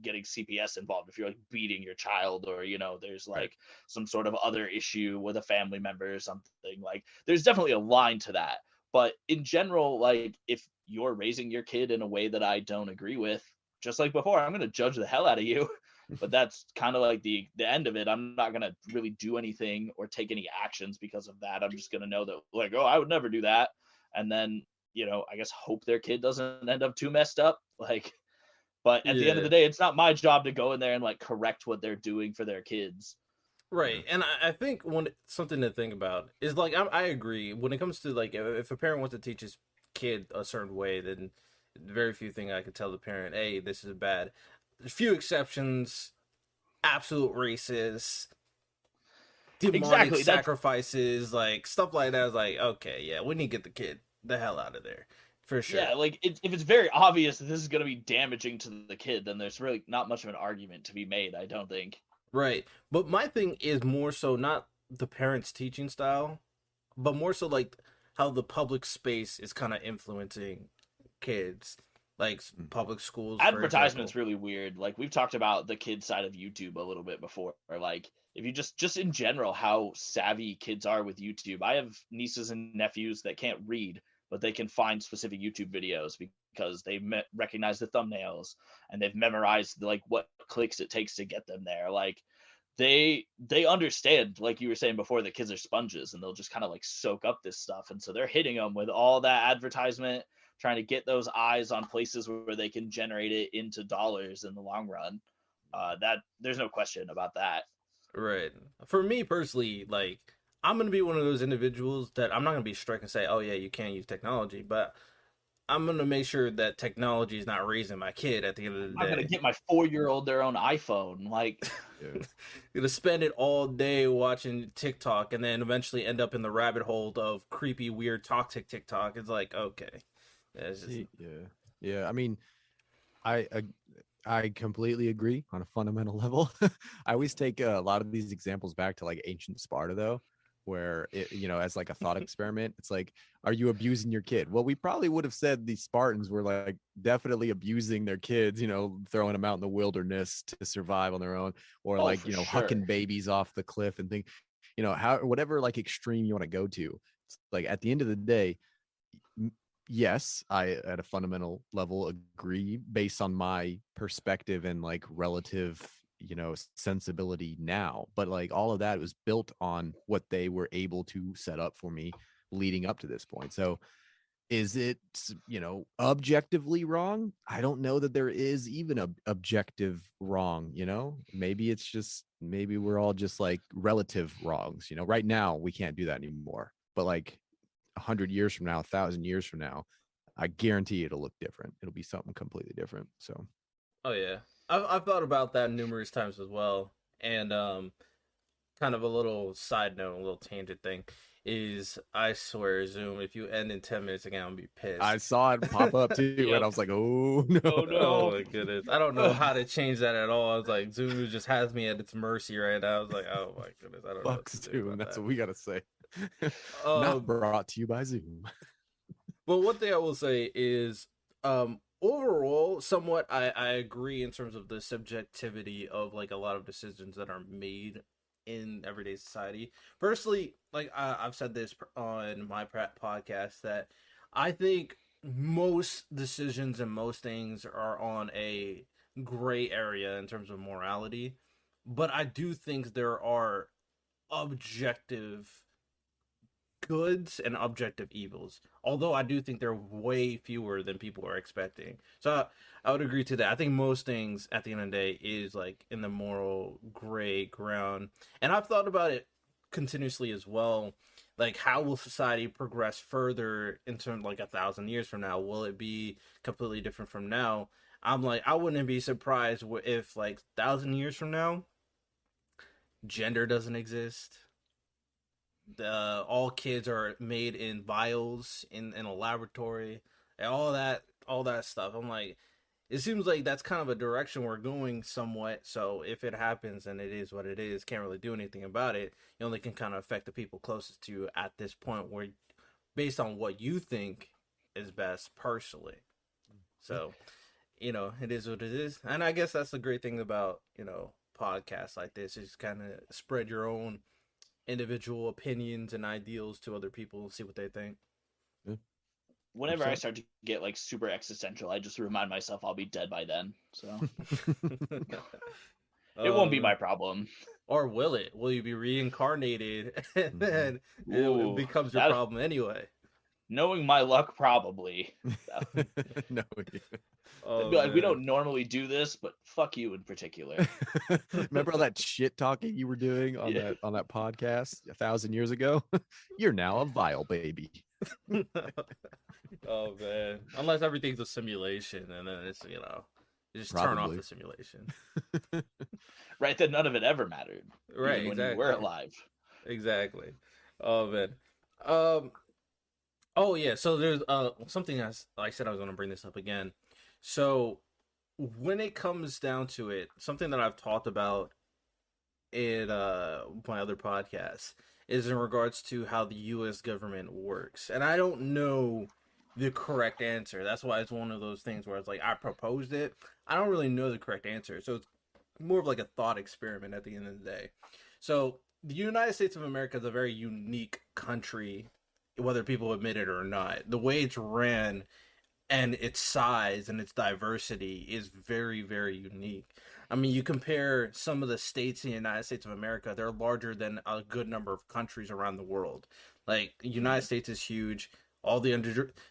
getting CPS involved if you're like beating your child, or there's like some sort of other issue with a family member or something. Like, there's definitely a line to that. But in general, like, if you're raising your kid in a way that I don't agree with, just like before, I'm going to judge the hell out of you. But that's kind of like the end of it. I'm not going to really do anything or take any actions because of that. I'm just going to know that, like, oh, I would never do that. And then, I guess hope their kid doesn't end up too messed up. Like, but at the end of the day, it's not my job to go in there and like correct what they're doing for their kids. Right. And I think something to think about is like, I agree when it comes to like, if a parent wants to teach his kid a certain way, then very few things I could tell the parent, hey, this is bad. There's few exceptions. absolute racist, demonic Exactly. sacrifices, like stuff like that. Is like, okay, yeah, we need to get the kid the hell out of there for sure. Yeah, like if it's very obvious that this is going to be damaging to the kid, then there's really not much of an argument to be made, I don't think. Right. But my thing is more so not the parents' teaching style, but more so like how the public space is kind of influencing kids, like public schools, for example. Advertisement's really weird. Like we've talked about the kid side of YouTube a little bit before, or like if you just in general how savvy kids are with YouTube. I have nieces and nephews that can't read, but they can find specific YouTube videos because they recognize the thumbnails and they've memorized like what clicks it takes to get them there. Like they understand, like you were saying before, that kids are sponges and they'll just kind of like soak up this stuff, and so they're hitting them with all that advertisement, trying to get those eyes on places where they can generate it into dollars in the long run. That there's no question about that. Right. For me personally, like I'm gonna be one of those individuals that I'm not gonna be strict and say, "Oh yeah, you can't use technology," but I'm gonna make sure that technology is not raising my kid at the end of the I'm gonna day. get my 4-year-old their own iPhone. Like, Yeah. Gonna spend it all day watching TikTok and then eventually end up in the rabbit hole of creepy, weird, toxic TikTok. It's like, okay, yeah, it's just Yeah. I mean, I I completely agree on a fundamental level. I always take a lot of these examples back to like ancient Sparta, though, where it, as like a thought experiment, it's like, are you abusing your kid? Well, we probably would have said the Spartans were like definitely abusing their kids, throwing them out in the wilderness to survive on their own, or oh, like, for sure. hucking babies off the cliff and things, how whatever like extreme you want to go to. It's like at the end of the day, yes, I at a fundamental level agree based on my perspective and like relative, sensibility now. But like all of that was built on what they were able to set up for me leading up to this point. So is it, objectively wrong? I don't know that there is even a objective wrong, maybe we're all just like relative wrongs. Right now we can't do that anymore. But like 100 years from now, 1,000 years from now, I guarantee it'll look different. It'll be something completely different. So, oh yeah, I've thought about that numerous times as well. And kind of a little side note, a little tangent thing is, I swear, Zoom, if you end in 10 minutes again, I'm gonna be pissed. I saw it pop up too, Yep. and I was like, "Oh no, Oh, no. Oh my goodness, I don't know how to change that at all. I was like, Zoom just has me at its mercy right now. I was like, oh my goodness, I don't know what fuck to do Zoom." about That's that. what we gotta say. Um, Not brought to you by Zoom. But one thing I will say is, overall, somewhat I agree in terms of the subjectivity of like a lot of decisions that are made in everyday society. Personally, like I've said this on my podcast, that I think most decisions and most things are on a gray area in terms of morality, but I do think there are objective goods and objective evils. Although I do think they're way fewer than people are expecting. So I would agree to that. I think most things at the end of the day is like in the moral gray ground. And I've thought about it continuously as well. Like, how will society progress further in terms like 1,000 years from now? Will it be completely different from now? I'm like, I wouldn't be surprised if like 1,000 years from now, gender doesn't exist, all kids are made in vials in a laboratory, and all that stuff. I'm like, it seems like that's kind of a direction we're going somewhat. So if it happens, and it is what it is, can't really do anything about it. You only can kind of affect the people closest to you at this point, where based on what you think is best personally. So it is what it is. And I guess that's the great thing about podcasts like this, is kind of spread your own individual opinions and ideals to other people, see what they think. Yeah. Whenever I start to get like super existential, I just remind myself I'll be dead by then. So it won't be my problem. Or will it? Will you be reincarnated and then it becomes your problem anyway? Knowing my luck, probably. No. Oh, like, we don't normally do this, but fuck you in particular. Remember all that shit talking you were doing on that podcast 1,000 years ago? You're now a vile baby. Oh man, unless everything's a simulation, and then it's Just turn off Probably. the simulation. Right, that none of it ever mattered, Right, even when you were exactly. alive. Exactly. Oh man. Um oh yeah, so there's something else I said I was gonna bring this up again. So when it comes down to it, something that I've talked about in my other podcasts is in regards to how the US government works. And I don't know the correct answer. That's why it's one of those things where it's like I proposed it. I don't really know the correct answer. So it's more of like a thought experiment at the end of the day. So the United States of America is a very unique country, whether people admit it or not. The way it's ran and its size and its diversity is very, very unique. I mean, you compare some of the states in the United States of America, they're larger than a good number of countries around the world. Like, the United States is huge. All the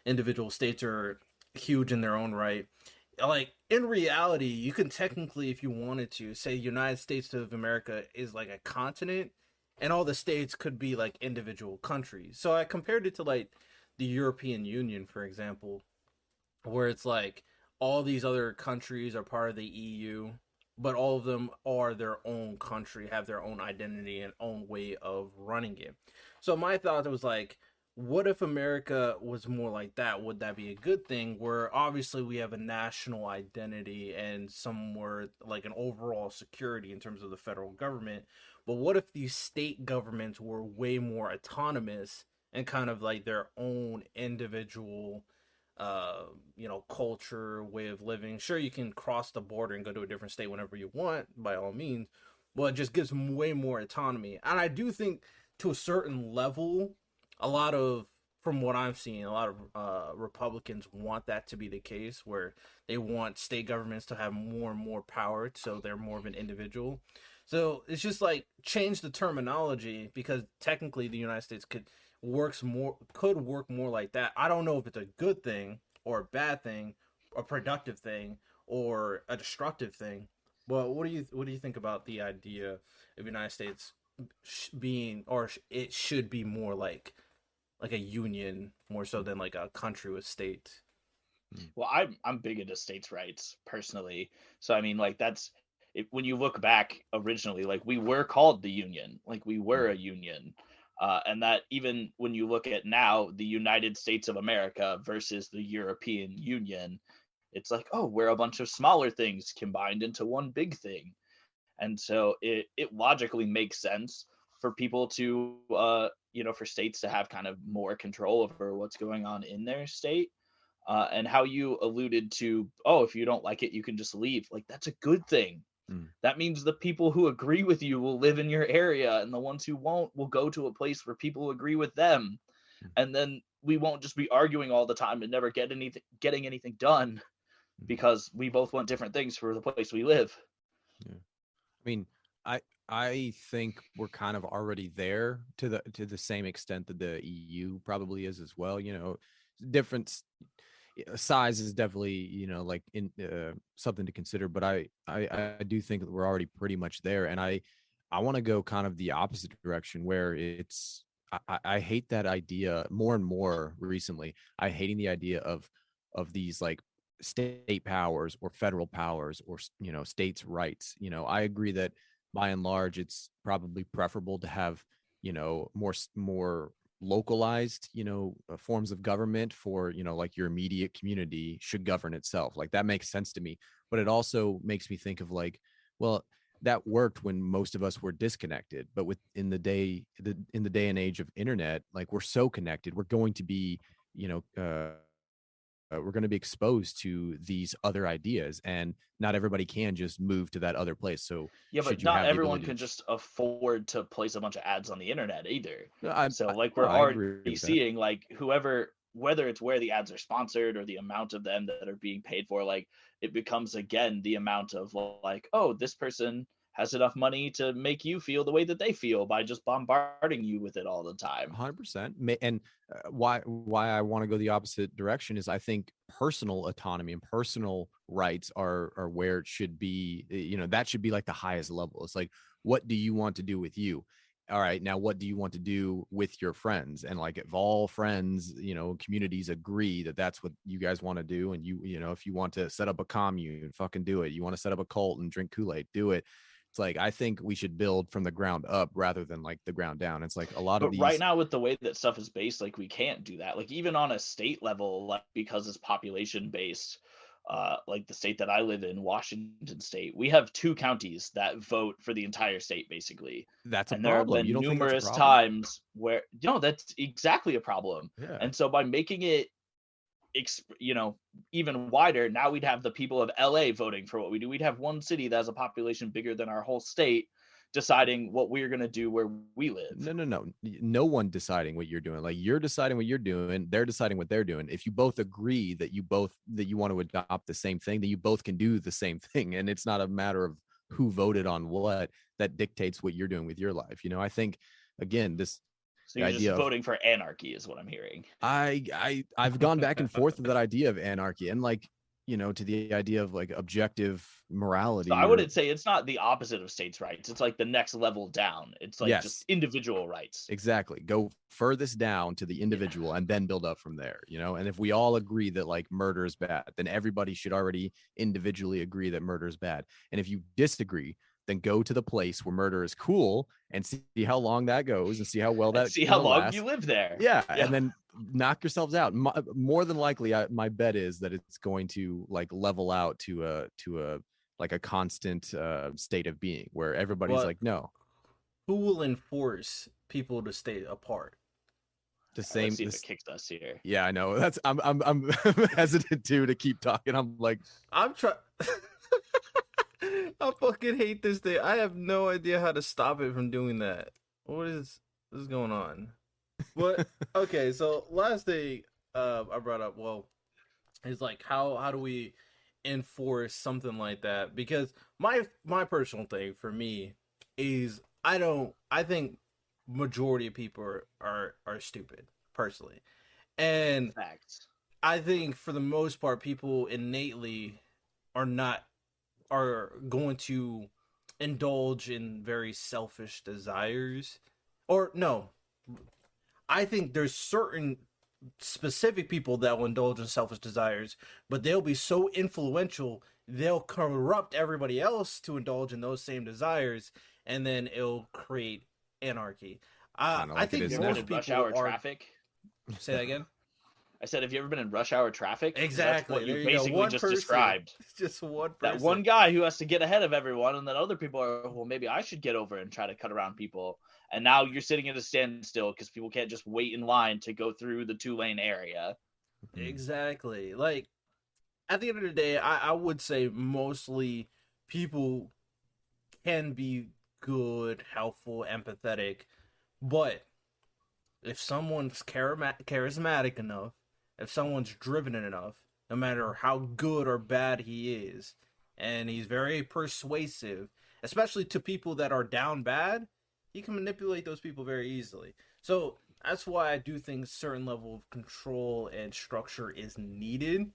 individual states are huge in their own right. Like, in reality, you can technically, if you wanted to, say United States of America is like a continent, and all the states could be like individual countries. So I compared it to like the European Union, for example, where it's like all these other countries are part of the EU, but all of them are their own country, have their own identity and own way of running it. So my thought was like, what if America was more like that? Would that be a good thing? Where obviously we have a national identity and somewhere like an overall security in terms of the federal government. But what if these state governments were way more autonomous and kind of like their own individual culture, way of living. Sure, you can cross the border and go to a different state whenever you want, by all means, but it just gives way more autonomy. And I do think to a certain level, a lot of, from what I'm seeing, a lot of Republicans want that to be the case, where they want state governments to have more and more power, so they're more of an individual. So it's just like change the terminology because technically the United States could work more like that. I don't know if it's a good thing or a bad thing, a productive thing or a destructive thing. But what do you think about the idea of United States being or it should be more like a union more so than like a country with states? Well, I'm big into states' rights personally. So I mean, like that's when you look back originally, like we were called the Union, like we were a union, and that even when you look at now the United States of America versus the European Union, it's like, oh, we're a bunch of smaller things combined into one big thing. And so it logically makes sense for people to for states to have kind of more control over what's going on in their state. And how you alluded to, oh, if you don't like it, you can just leave. Like that's a good thing. Mm. That means the people who agree with you will live in your area, and the ones who won't will go to a place where people agree with them. Mm. And then we won't just be arguing all the time and never getting anything done because we both want different things for the place we live. Yeah. I mean, I I think we're kind of already there to the same extent that the EU probably is as well. Different size is definitely like in something to consider, but I do think that we're already pretty much there, and I want to go kind of the opposite direction where it's I hate that idea more and more recently. I hating the idea of these like state powers or federal powers or states' rights. I agree that by and large it's probably preferable to have more localized forms of government for like your immediate community should govern itself. Like that makes sense to me, but it also makes me think of like, well, that worked when most of us were disconnected, but in the day and age of internet, like we're so connected, we're going to be you know we're going to be exposed to these other ideas, and not everybody can just move to that other place. So Yeah, but should you not have the everyone ability can to just afford to place a bunch of ads on the internet either. no, I, So I like no, we're I already agree with that. seeing like whoever, whether it's where the ads are sponsored or the amount of them that are being paid for, like it becomes again the amount of like, oh, this person has enough money to make you feel the way that they feel by just bombarding you with it all the time. 100%. And why I want to go the opposite direction is I think personal autonomy and personal rights are where it should be. That should be like the highest level. It's like, what do you want to do with you? all right, now what do you want to do with your friends? And like, if all friends, communities agree that that's what you guys want to do, and if you want to set up a commune, fucking do it. You want to set up a cult and drink Kool-Aid, do it. It's like, I think we should build from the ground up rather than like the ground down. It's like a lot of But right these. now, with the way that stuff is based, like we can't do that. Like even on a state level, like because it's population based, like the state that I live in, Washington State, we have 2 counties that vote for the entire state, basically. That's a And there have problem. You been don't think that's a numerous problem? times where that's exactly a problem. Yeah. And so by making it, even wider, now we'd have the people of LA voting for what we do. We'd have one city that has a population bigger than our whole state deciding what we're going to do where we live. No one deciding what you're doing. Like, you're deciding what you're doing, they're deciding what they're doing. If you both agree that you want to adopt the same thing, then you both can do the same thing, and it's not a matter of who voted on what that dictates what you're doing with your life. I think, again, this So you're just voting for anarchy is what I'm hearing. I've gone back and forth with that idea of anarchy, and like, to the idea of like objective morality. So I wouldn't say it's not the opposite of states' rights. It's like the next level down. It's like just individual rights. Exactly. Go furthest down to the individual and then build up from there, And if we all agree that like murder is bad, then everybody should already individually agree that murder is bad. And if you disagree, then go to the place where murder is cool and see how long that goes and see how well that see how long lasts. you live there. Yeah. And then knock yourselves out. More than likely, my bet is that it's going to like level out to a like a constant state of being where everybody's like, no. Who will enforce people to stay apart? Let's see if it kicks us here. Yeah, I know. That's I'm hesitant to keep talking. I'm like, I'm trying. I fucking hate this thing. I have no idea how to stop it from doing that. What is going on? But okay, so last thing I brought up, is like how do we enforce something like that? Because my personal thing for me is I think majority of people are stupid personally, and facts. I think for the most part people innately are going to indulge in very selfish desires. Or no, I think there's certain specific people that will indulge in selfish desires, but they'll be so influential they'll corrupt everybody else to indulge in those same desires, and then it'll create anarchy. I think most people rush hour traffic. Say that again. I said, have you ever been in rush hour traffic? Exactly. That's what you basically just described. It's just one person. That one guy who has to get ahead of everyone, and then other people are, well, maybe I should get over and try to cut around people. And now you're sitting at a standstill because people can't just wait in line to go through the 2-lane area. Exactly. Like, at the end of the day, I would say mostly people can be good, helpful, empathetic, but if someone's charismatic enough, if someone's driven enough, no matter how good or bad he is, and he's very persuasive, especially to people that are down bad, he can manipulate those people very easily. So that's why I do think a certain level of control and structure is needed.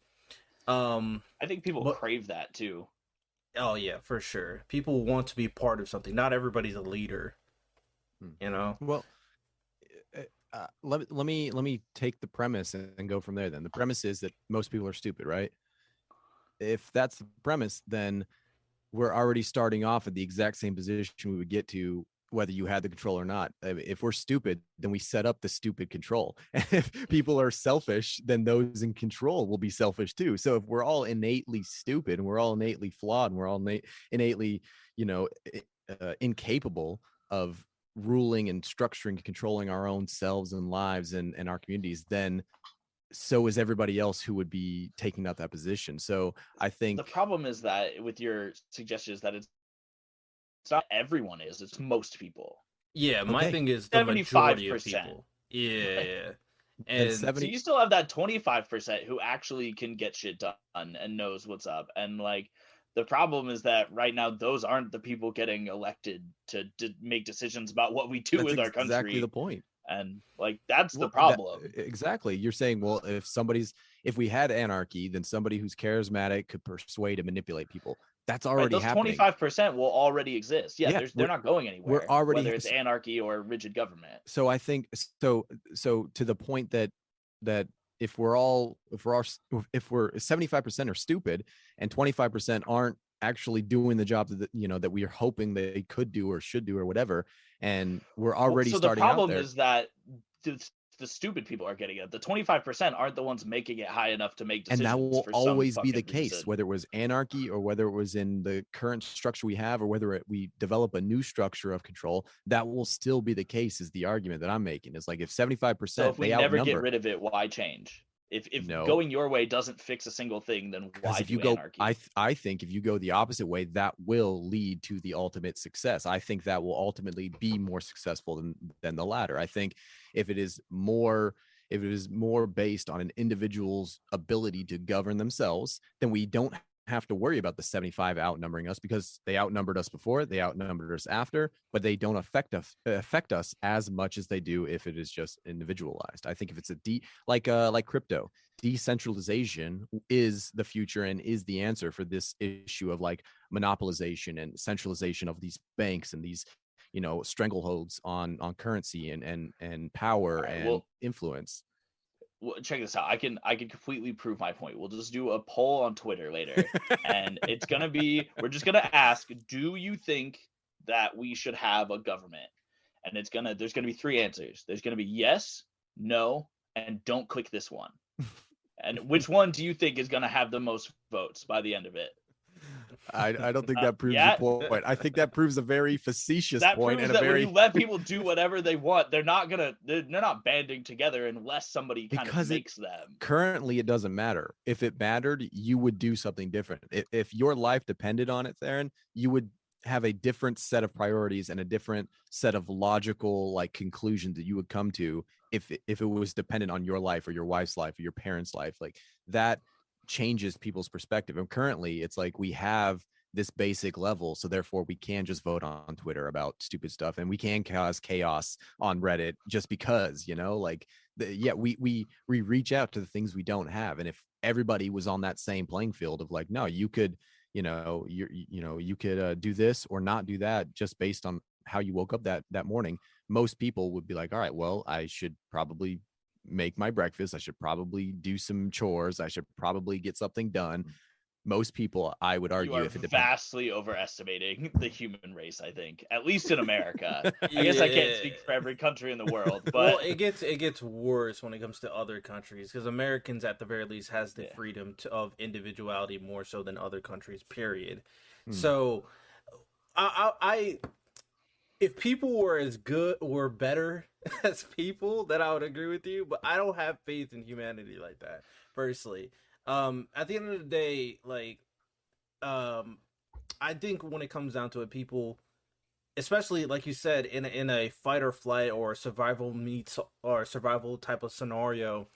I think people crave that too. Oh yeah, for sure. People want to be part of something. Not everybody's a leader, Well, let me take the premise and go from there. Then the premise is that most people are stupid, right? If that's the premise, then we're already starting off at the exact same position we would get to whether you had the control or not. If we're stupid, then we set up the stupid control. And if people are selfish, then those in control will be selfish too. So if we're all innately stupid and we're all innately flawed and we're all innately, incapable of ruling and structuring and controlling our own selves and lives and our communities, then so is everybody else who would be taking out that position. So I think the problem is that with your suggestion is that it's not everyone is, it's most people. Yeah, my thing is the 75%. Majority of people. Yeah. And so you still have that 25% who actually can get shit done and knows what's up. And like the problem is that right now those aren't the people getting elected to make decisions about what we do with our country. Exactly the point. And like that's the Well, problem. exactly. You're saying, well, if we had anarchy, then somebody who's charismatic could persuade and manipulate people. That's Right, already those happening. 25% will already exist. Yeah, Yeah, they're not going we're anywhere, already whether it's anarchy or rigid government. so I think so to the point that if we're 75% are stupid and 25% aren't actually doing the job that we are hoping they could do or should do or whatever, and we're Well, already so the starting out problem there. is that the stupid people are getting it. The 25% aren't the ones making it high enough to make And decisions that will for some always be the fucking case, reason. whether it was anarchy or whether it was in the current structure we have or whether we develop a new structure of control. That will still be the case, is the argument that I'm making. Is like if So 75% if we they never get outnumber. rid of it, why change? If No, going your way doesn't fix a single thing, then because why if you do go, anarchy? I think if you go the opposite way, that will lead to the ultimate success. I think that will ultimately be more successful than the latter. I think if it is more based on an individual's ability to govern themselves, then we don't have to worry about the 75 outnumbering us, because they outnumbered us before, they outnumbered us after, but they don't affect us as much as they do if it is just individualized. I think if it's like crypto, decentralization is the future and is the answer for this issue of like monopolization and centralization of these banks and these strangleholds on currency and power All right, and influence. well, check this out. I can completely prove my point. We'll just do a poll on Twitter later, and it's gonna be we're just gonna ask, do you think that we should have a government? And there's gonna be three answers. There's gonna be yes, no, and don't click this one. And which one do you think is gonna have the most votes by the end of it? I don't think that proves your Yeah, point. I think that proves a very facetious that point proves and a that when you very let people do whatever they want, they're not banding together unless somebody kind of because makes them. currently it doesn't matter. If it mattered, you would do something different. If your life depended on it, Theron, you would have a different set of priorities and a different set of logical like conclusions that you would come to if it was dependent on your life or your wife's life or your parents' life. Like that changes people's perspective. And currently it's like we have this basic level, so therefore we can just vote on Twitter about stupid stuff and we can cause chaos on Reddit just because, like we reach out to the things we don't have. And if everybody was on that same playing field of like, no, you could you could do this or not do that just based on how you woke up that morning, most people would be like, all right, well, I should probably make my breakfast, I should probably do some chores, I should probably get something done. Most people, I would You argue, are if it depends. vastly overestimating the human race, I think, at least in America. I guess I can't Yeah. speak for every country in the world, Well, but it gets worse when it comes to other countries because Americans, at the very least, has the yeah. freedom of individuality more so than other countries. Period. Hmm. So, I if people were as good or better as people, then I would agree with you. But I don't have faith in humanity like that, personally. At the end of the day, like, um, I think when it comes down to it, people, especially like you said, in a fight or flight or survival meets or survival type of scenario,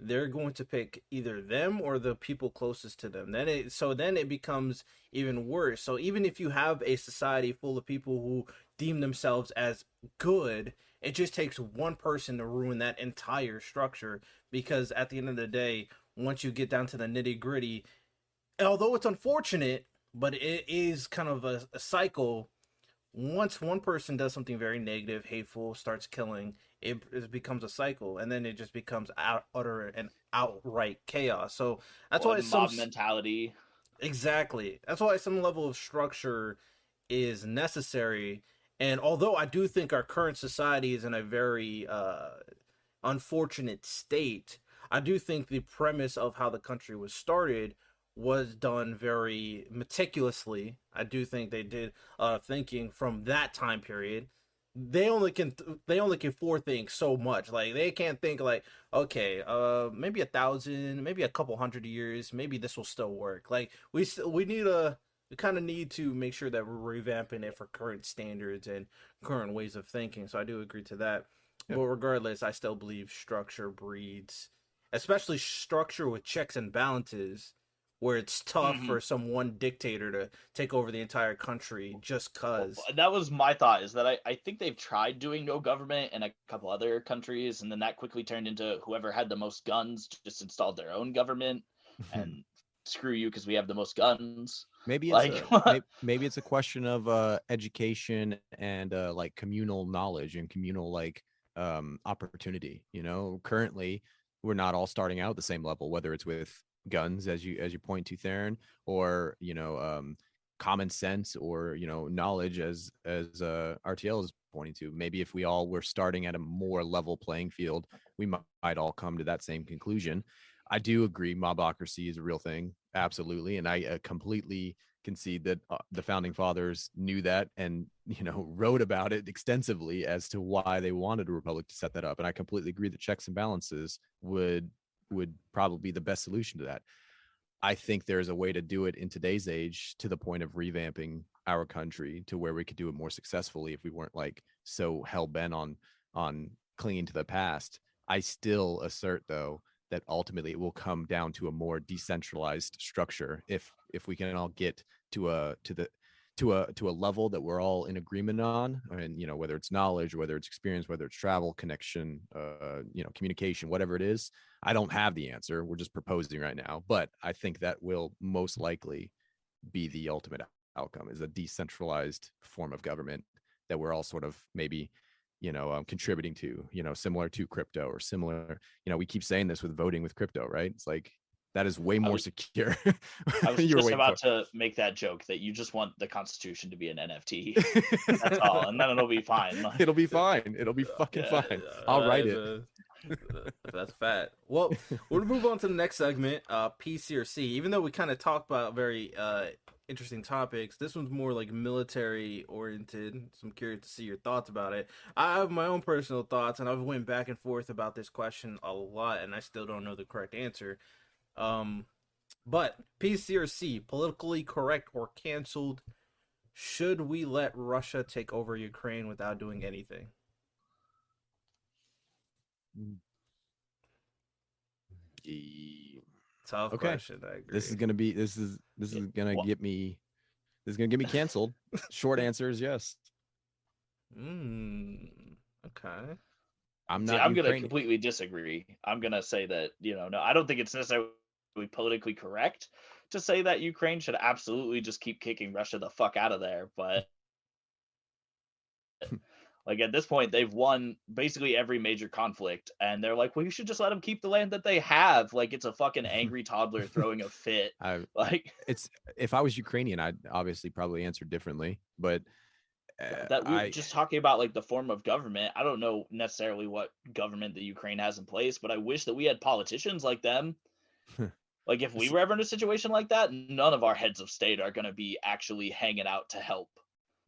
they're going to pick either them or the people closest to them. Then it becomes even worse. So even if you have a society full of people who deem themselves as good, it just takes one person to ruin that entire structure. Because at the end of the day, once you get down to the nitty gritty, although it's unfortunate, but it is kind of a cycle. Once one person does something very negative, hateful, starts killing, it becomes a cycle, and then it just becomes utter and outright chaos. So that's Or why the some mob mentality. exactly that's why some level of structure is necessary. And although I do think our current society is in a very unfortunate state, I do think the premise of how the country was started was done very meticulously. I do think they did thinking from that time period. They only can forethink so much. Like they can't think like, okay, maybe 1,000, maybe a couple hundred years, maybe this will still work. Like we kind of need to make sure that we're revamping it for current standards and current ways of thinking. So I do agree to that. Yep. But regardless, I still believe structure breeds, especially structure with checks and balances, where it's tough Mhm. for some one dictator to take over the entire country just cause. That was my thought, is that I think they've tried doing no government in a couple other countries, and then that quickly turned into whoever had the most guns just installed their own government, and screw you because we have the most guns. Maybe it's Like, a maybe it's a question of education and like communal knowledge and communal like opportunity. You know, currently we're not all starting out at the same level, whether it's with guns as you point to, Theron, or common sense, or knowledge as RTL is pointing to. Maybe if we all were starting at a more level playing field, we might all come to that same conclusion. I do agree mobocracy is a real thing, absolutely, and I completely concede that the founding fathers knew that and wrote about it extensively as to why they wanted a republic to set that up. And I completely agree that checks and balances would probably be the best solution to that. I think there's a way to do it in today's age, to the point of revamping our country to where we could do it more successfully if we weren't like so hell bent on clinging to the past. I still assert, though, that ultimately it will come down to a more decentralized structure if we can all get to a level that we're all in agreement on. And whether it's knowledge, whether it's experience, whether it's travel, connection, communication, whatever it is. I don't have the answer, we're just proposing right now, but I think that will most likely be the ultimate outcome, is a decentralized form of government that we're all sort of maybe contributing to, similar to crypto, or similar. We keep saying this with voting with crypto, right? It's like that is way I more was secure. I was You were just waiting for about to make that joke that you just want the Constitution to be an NFT. That's all, and then it'll be fine. It'll be fine. It'll be fucking Yeah. fine. I'll write it. That's fat. Well, we'll move on to the next segment, PC or C. Even though we kind of talked about very interesting topics, this one's more like military oriented. So I'm curious to see your thoughts about it. I have my own personal thoughts, and I've went back and forth about this question a lot, and I still don't know the correct answer. But PC or C, politically correct or canceled? Should we let Russia take over Ukraine without doing anything? Tough Okay, question. I agree. this is gonna be this is gonna Well, get me canceled. Short answer is yes. Okay. I'm see, not I'm gonna Ukrainian. completely disagree. I'm gonna say that no, I don't think it's necessarily politically correct to say that Ukraine should absolutely just keep kicking Russia the fuck out of there. But like at this point, they've won basically every major conflict, and they're like, well, you should just let them keep the land that they have. Like it's a fucking angry toddler throwing a fit. Like It's, if I was Ukrainian, I'd obviously probably answer differently, but that we're I just talking about like the form of government. I don't know necessarily what government the Ukraine has in place, but I wish that we had politicians like them. Like if we were ever in a situation like that, none of our heads of state are going to be actually hanging out to help.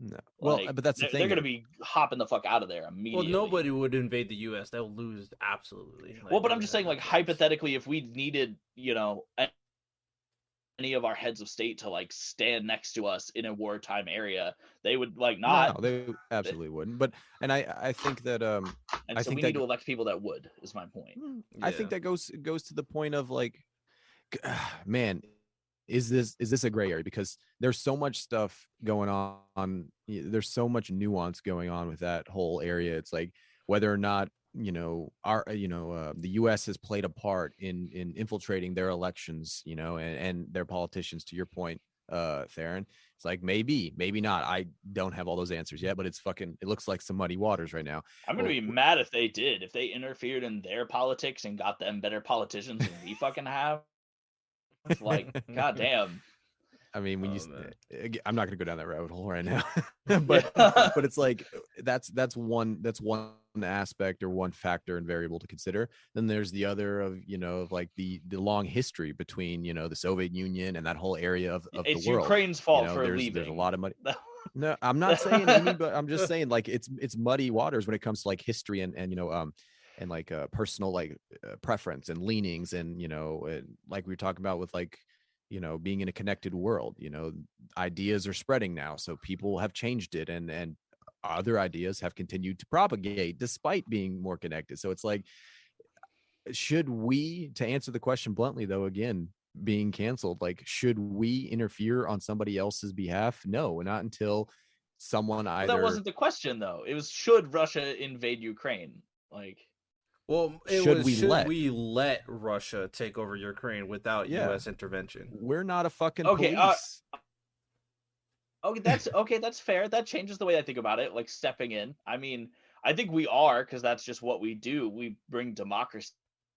no. Well, Like but that's the they're thing. going to be hopping the fuck out of there Well, immediately. nobody would invade the U.S. They'll lose absolutely. Well, Like, but they I'm would just have saying, no like chance. hypothetically, if we needed, any of our heads of state to like stand next to us in a wartime area, they would like No, not. they absolutely wouldn't. But and I think that And I so think we that need to elect people that would. Is my point. I think Yeah. that goes to the point of like, man, is this a gray area? Because there's so much stuff going on. There's so much nuance going on with that whole area. It's like whether or not the U.S. has played a part in infiltrating their elections, and their politicians. To your point, Theron, it's like maybe not. I don't have all those answers yet, but it looks like some muddy waters right now. I'm gonna be mad if they did. If they interfered in their politics and got them better politicians than we fucking have. Like, goddamn. I mean, when I'm not going to go down that rabbit hole right now, but Yeah. but it's like that's one aspect or one factor and variable to consider. Then there's the other of of like the long history between the Soviet Union and that whole area of It's the world. Ukraine's fault for There's a leaving. lot of money. No, I'm not saying any, but I'm just saying like it's muddy waters when it comes to like history and like personal like preference and leanings and like we were talking about with like being in a connected world. Ideas are spreading now, so people have changed it, and other ideas have continued to propagate despite being more connected. So it's like, should we, to answer the question bluntly though, again, being canceled. Like, should we interfere on somebody else's behalf? No, not until someone But that either wasn't the question, though. It was, should Russia invade Ukraine? Like, Well, it should was we should let. we let Russia take over Ukraine without Yeah, U.S. intervention? we're not a fucking okay, police. okay, that's fair. That changes the way I think about it. Like stepping in. I mean, I think we are, because that's just what we do. We bring democracy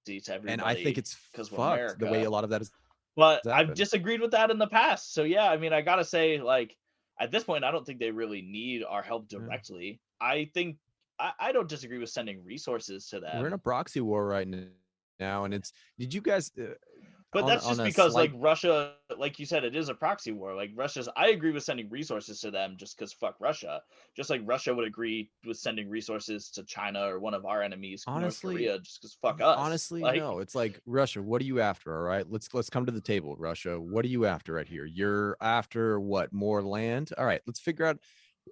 to And I think everybody it's because we're fucked the way America. a lot of that has But I've happened. disagreed with that in the past. So yeah, I mean, I gotta say, like, at this point, I don't think they really need our help Yeah. directly. I think I don't disagree with sending resources to We're in a them. proxy war right now, and it's. Did you guys But that's on just a because, like, slight? Russia, like you said, it is a proxy war. Like, I agree with sending resources to them just because fuck Russia. Just like Russia would agree with sending resources to China or one of our enemies, North Honestly, Korea, just because fuck us. honestly, Like, no. It's like, Russia, what are you after? All right, let's come to the table. Russia, what are you after right here? You're after what? More land? All right, let's figure out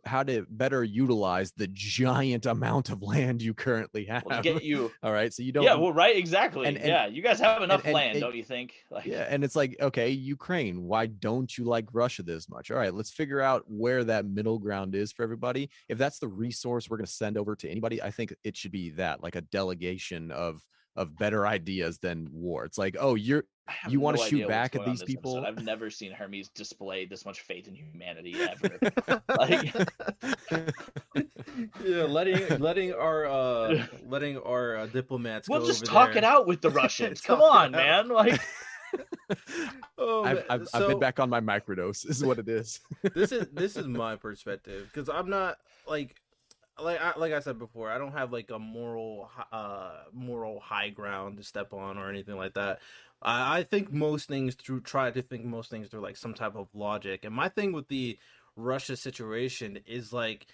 how to better utilize the giant amount of land you currently well, to have. get you, All right, so you yeah, don't. well, right, and exactly. and Yeah, you guys have enough land, and don't you think? Like, yeah, and it's like, okay, Ukraine, why don't you like Russia this much? All right, let's figure out where that middle ground is for everybody. If that's the resource we're going to send over to anybody, I think it should be that, like a delegation of better ideas than war. It's like, oh, I have you want no to shoot idea what's back at going on these this episode. people? I've never seen Hermes display this much faith in humanity ever. Like, Yeah, letting our diplomats we'll go just over talk it there. out with the Russians. Come Talk it on, out. man. Like, Oh man. I've been So back on my microdose, is what it is. this is my perspective, because I'm not like I said before, I don't have like a moral high ground to step on or anything like that. I think most things through try to think most things through like some type of logic. And my thing with the Russia situation is like,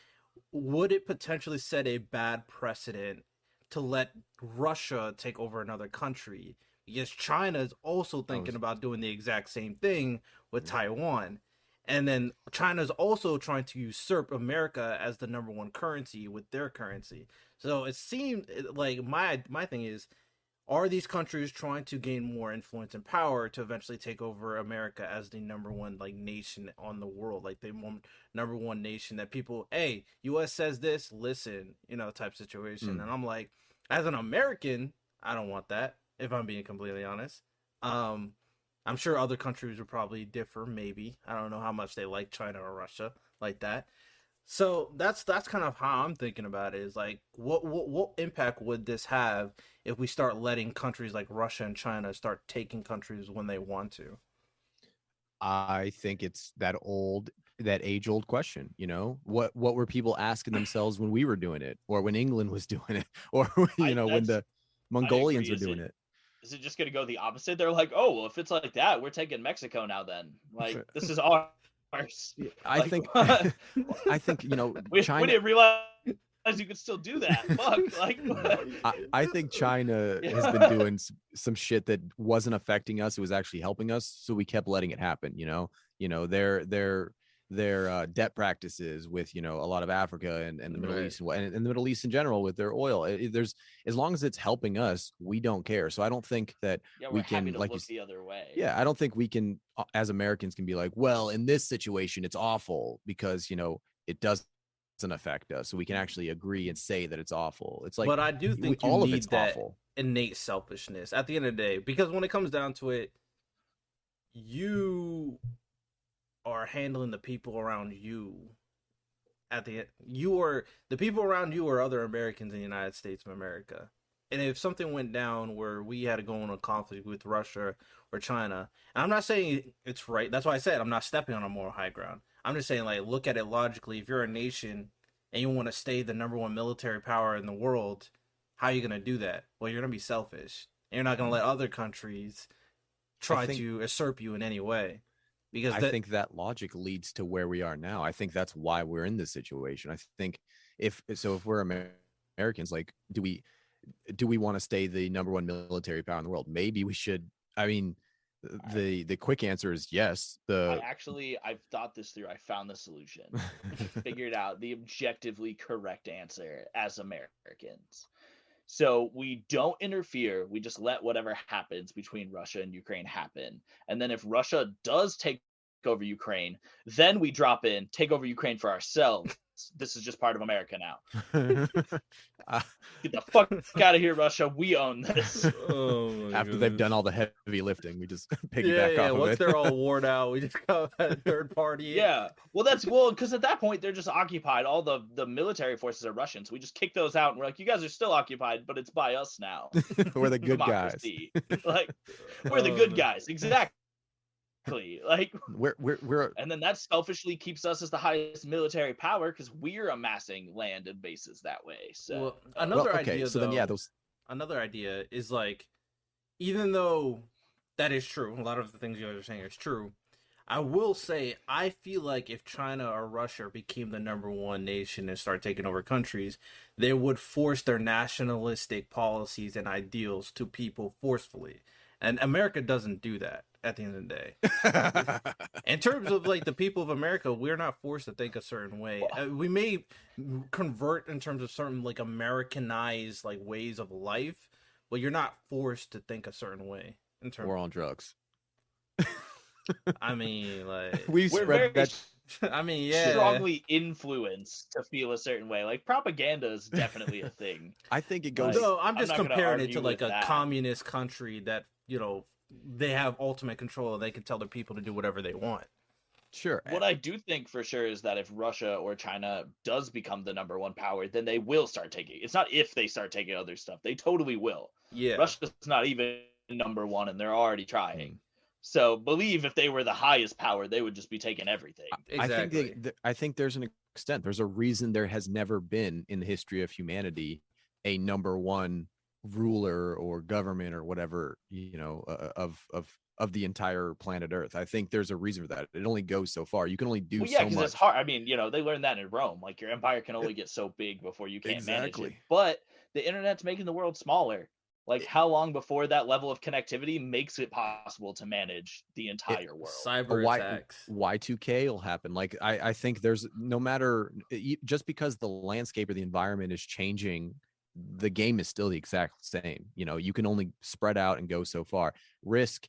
would it potentially set a bad precedent to let Russia take over another country? Because China is also I thinking was, about doing the exact same thing with yeah. Taiwan. And then China's also trying to usurp America as the number one currency with their currency. So it seemed like my thing is, are these countries trying to gain more influence and power to eventually take over America as the number one like nation on the world, like the number one nation that people, hey, US says this, listen, type situation. Mm. And I'm like, as an American, I don't want that, if I'm being completely honest. um I'm sure other countries would probably differ, maybe. I don't know how much they like China or Russia like that. So that's kind of how I'm thinking about it. Is like, what impact would this have if we start letting countries like Russia and China start taking countries when they want to? I think it's that age old question, what were people asking themselves when we were doing it, or when England was doing it, or when the I Mongolians agree. were doing it. Is it just going to go the opposite? They're like, oh, well, if it's like that, we're taking Mexico now then. Like, this is ours. I Like, think I think we China. didn't realize you could still do that. Fuck. Like, I think China has been doing some shit that wasn't affecting us. It was actually helping us. So we kept letting it happen. Their debt practices with, a lot of Africa and the Middle Right. East and the Middle East in general with their oil. There's, as long as it's helping us, we don't care. So I don't think that yeah, we we're happy can, to like look the other way. yeah, I don't think we can, as Americans, can be like, well, in this situation, it's awful because, it doesn't affect us. So we can actually agree and say that it's awful. It's like, But I do think you all of it's need that awful. innate selfishness at the end of the day, because when it comes down to it, you are handling the people around you. The people around you are other Americans in the United States of America. And if something went down where we had to go in a conflict with Russia or China, and I'm not saying it's right, that's why I said I'm not stepping on a moral high ground. I'm just saying, like, look at it logically. If you're a nation and you want to stay the number one military power in the world, how are you going to do that? Well, you're going to be selfish. And you're not going to let other countries I try think to usurp you in any way. Because I think that logic leads to where we are now. I think that's why we're in this situation. I think if we're Americans, like, do we want to stay the number one military power in the world? Maybe we should. I mean, the quick answer is yes. I've thought this through. I found the solution. Figured out the objectively correct answer as Americans. So we don't interfere. We just let whatever happens between Russia and Ukraine happen. And then if Russia does take over Ukraine, then we drop in, take over Ukraine for ourselves. This is just part of America now. Uh, Get the fuck out of here, Russia. We own this. Oh my After they've done goodness. all the heavy lifting, we just Yeah, piggyback yeah. off of Once it. they're all worn out, we just come at third party. Yeah. Well, because at that point they're just occupied. All the military forces are Russian, so we just kick those out, and we're like, you guys are still occupied, but it's by us now. We're the good guys. Democracy. Like, we're the good no. guys. Exactly. Like, We're and then that selfishly keeps us as the highest military power because we're amassing land and bases that way. So Well, another okay. idea, So though, then, yeah, those. another idea is like, even though that is true, a lot of the things you guys are saying is true. I will say, I feel like if China or Russia became the number one nation and start taking over countries, they would force their nationalistic policies and ideals to people forcefully. And America doesn't do that at the end of the day. In terms of like the people of America, we're not forced to think a certain way. We may convert in terms of certain like Americanized like ways of life, but you're not forced to think a certain way. In terms, We're on drugs. I mean, like We we're spread very that. I mean, yeah. strongly influenced to feel a certain way. Like propaganda is definitely a thing. I think it goes. Like, No, I'm I'm just not gonna comparing it argue to like with a that. communist country that, you know, they have ultimate control and they can tell their people to do whatever they want. Sure. What I do think for sure is that if Russia or China does become the number one power, then they will start taking. It's not if they start taking other stuff; they totally will. Yeah. Russia's not even number one, and they're already trying. Mm. So believe if they were the highest power, they would just be taking everything. Exactly. I think there's an extent. There's a reason there has never been in the history of humanity a number one ruler or government or whatever, you know, of the entire planet Earth. I think there's a reason for that. It only goes so far. You can only do Well, yeah, so because much. it's hard. I mean, they learned that in Rome. Like your empire can only get so big before you can't manage it. Exactly. But the internet's making the world smaller. Like how long before that level of connectivity makes it possible to manage the entire world? Cyber attacks. Y2K will happen. Like I think there's no matter just because the landscape or the environment is changing, the game is still the exact same. You know, you can only spread out and go so far. Risk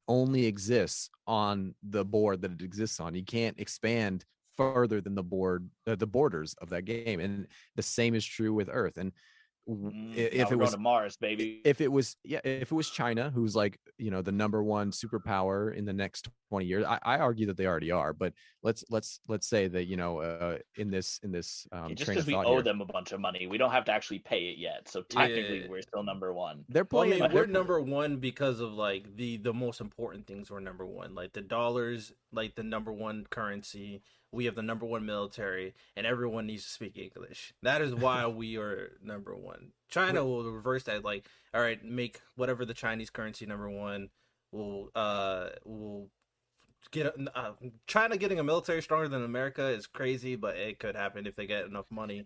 only exists on the board that it exists on. You can't expand further than the borders of that game. And the same is true with Earth. And if it was to Mars, baby. if it was China, who's like, you know, the number one superpower in the next 20 years, I argue that they already are, but let's say that, you know, in this Just train because of we thought owe here, them a bunch of money, we don't have to actually pay it yet. So technically, Yeah. we're still number one. they're Well, I playing. mean, we're number one because of like the most important things were number one, like the dollars, like the number one currency. We have the number one military, and everyone needs to speak English. That is why we are number one. China will reverse that. Like, all right, make whatever the Chinese currency number one. Will get China getting a military stronger than America is crazy, but it could happen if they get enough money,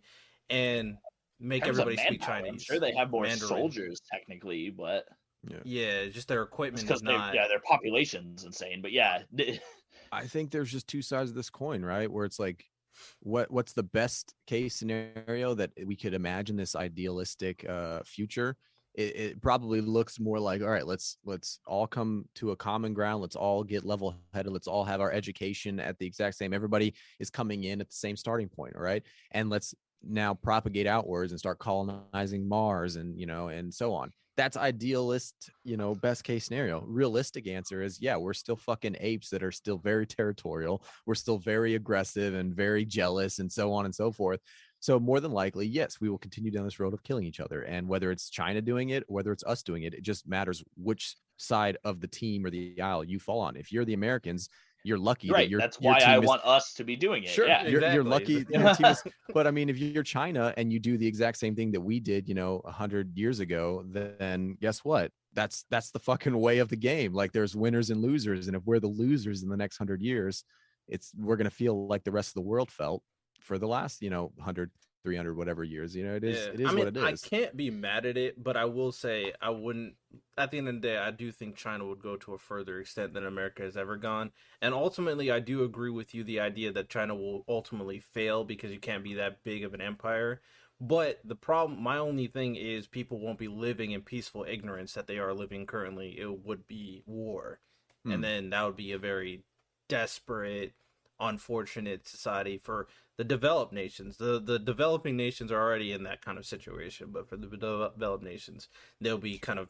and make In terms of everybody speak manpower, Chinese. I'm sure they have more Mandarin. soldiers technically, but Yeah, just their equipment because is not. their population's insane. But yeah, I think there's just two sides of this coin, right? Where it's like, what's the best case scenario that we could imagine this idealistic future? It probably looks more like, all right, let's all come to a common ground. Let's all get level headed. Let's all have our education at the exact same. Everybody is coming in at the same starting point, all right? And let's now propagate outwards and start colonizing Mars and, you know, and so on. That's idealist, you know, best case scenario. Realistic answer is, yeah, we're still fucking apes that are still very territorial. We're still very aggressive and very jealous and so on and so forth. So more than likely, yes, we will continue down this road of killing each other. And whether it's China doing it, whether it's us doing it, it just matters which side of the team or the aisle you fall on. If you're the Americans, you're lucky right. that your That's your why team I is, want us to be doing it. sure, Yeah, you're Exactly. lucky your team is, but I mean, if you're China and you do the exact same thing that we did, you know, 100 years ago, then guess what? That's the fucking way of the game. Like there's winners and losers, and if we're the losers in the next 100 years, we're gonna feel like the rest of the world felt for the last, you know, 100, 300, whatever years. You know, it is I mean, what it is. I can't be mad at it, but I will say I wouldn't. At the end of the day, I do think China would go to a further extent than America has ever gone. And ultimately, I do agree with you the idea that China will ultimately fail because you can't be that big of an empire. But the problem, my only thing is, people won't be living in peaceful ignorance that they are living currently. It would be war, and Hmm. then that would be a very desperate, unfortunate society for the developed nations. The developing nations are already in that kind of situation, but for the developed nations, they'll be kind of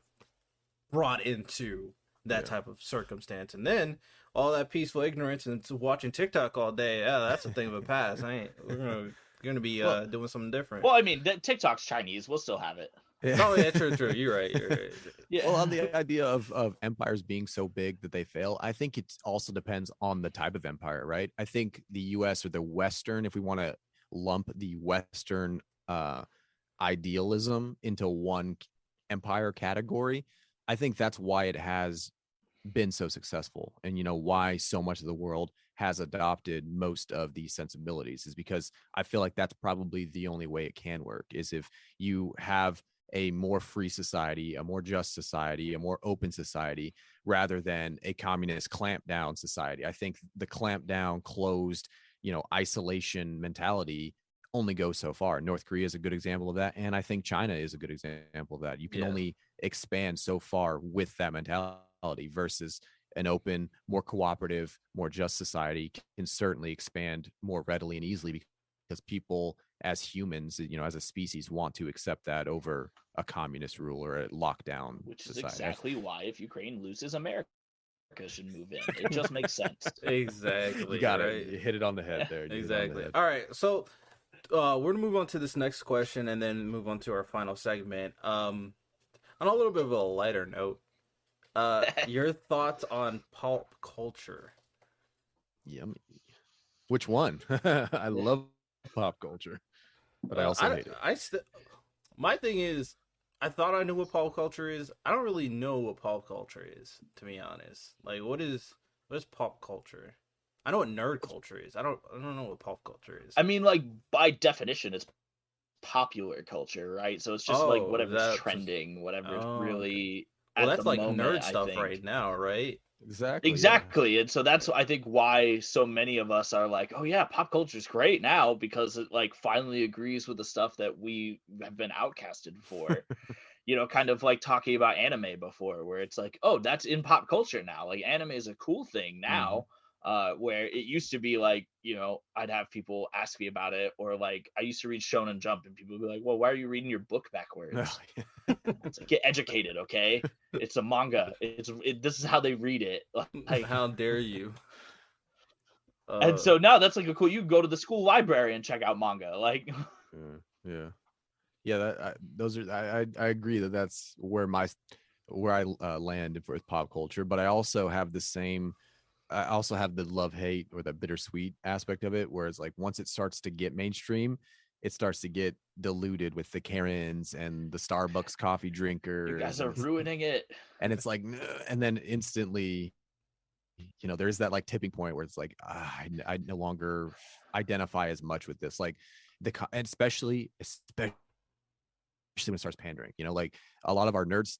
brought into that Yeah. type of circumstance, and then all that peaceful ignorance and watching TikTok all day. Yeah, that's a thing of the past. I ain't. We're gonna be Well, doing something different. Well, I mean, TikTok's Chinese. We'll still have it. Oh yeah, true. You're right. You're right. Yeah. Well, on the idea of empires being so big that they fail, I think it also depends on the type of empire, right? I think the US or the Western, if we want to lump the Western idealism into one empire category, I think that's why it has been so successful, and why so much of the world has adopted most of these sensibilities is because I feel like that's probably the only way it can work, is if you have a more free society, a more just society, a more open society, rather than a communist clamp down society. I think the clamp down, closed, isolation mentality only goes so far. North Korea is a good example of that, and I think China is a good example of that. You can Yeah. only expand so far with that mentality, versus an open, more cooperative, more just society can certainly expand more readily and easily, because people as humans, as a species, want to accept that over a communist rule or a lockdown Which is society. exactly why if Ukraine loses, America should move in. It just makes sense. Exactly. You got Right. it. You hit it on the head there. You hit it on the Exactly. head. All right. So we're gonna move on to this next question and then move on to our final segment. On a little bit of a lighter note, your thoughts on pulp culture? Yummy. Which one? I love pop culture, but I also hate it. My thing is, I thought I knew what pulp culture is. I don't really know what pulp culture is, to be honest. Like, what is pulp culture? I know what nerd culture is. I don't know what pulp culture is. I mean, like, by definition, it's popular culture, right? So it's just like Oh, whatever's that's just trending, whatever's okay. really Well, at the that's like moment, nerd I stuff think. right now, right? Exactly. Yeah. Exactly. And so that's I think why so many of us are like, oh yeah, pop culture's great now because it like finally agrees with the stuff that we have been outcasted for. Kind of like talking about anime before, where it's like, oh, that's in pop culture now. Like anime is a cool thing Mm-hmm. now. Where it used to be like, I'd have people ask me about it, or like I used to read Shonen Jump, and people would be like, well, why are you reading your book backwards? It's like, get educated, okay? It's a manga. This is how they read it. Like, How dare you? and Uh, so now that's like a cool. You can go to the school library and check out manga. Like, Yeah. Yeah. Those are. I agree that that's where I land with pop culture, but I also have the same. I also have the love hate or the bittersweet aspect of it, where it's like once it starts to get mainstream, it starts to get diluted with the Karens and the Starbucks coffee you guys drinkers, are and ruining it. it's like, and then instantly, there's that like tipping point where it's like, I no longer identify as much with this, like and especially when it starts pandering, like a lot of our nerds,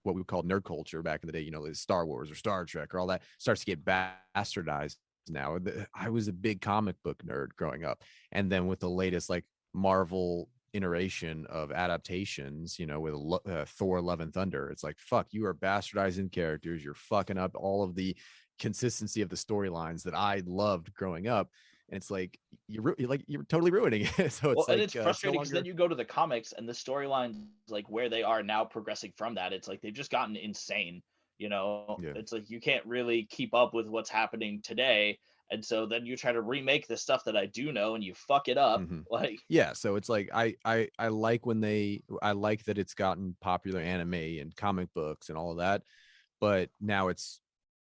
what we would call nerd culture back in the day, like Star Wars or Star Trek or all that starts to get bastardized now. I was a big comic book nerd growing up. And then with the latest like Marvel iteration of adaptations, with Thor Love and Thunder, it's like, fuck, you are bastardizing characters. You're fucking up all of the consistency of the storylines that I loved growing up. And it's like you're totally ruining it. So Well, it's and like it's it's no frustrating because then longer. you go to the comics and the storylines, like where they are now progressing from that, it's like they've just gotten insane. Yeah. It's like you can't really keep up with what's happening today. And so then you try to remake the stuff that I do know and you fuck it up. Mhm. Like, Yeah, so it's like I like I like that it's gotten popular anime and comic books and all of that, but now it's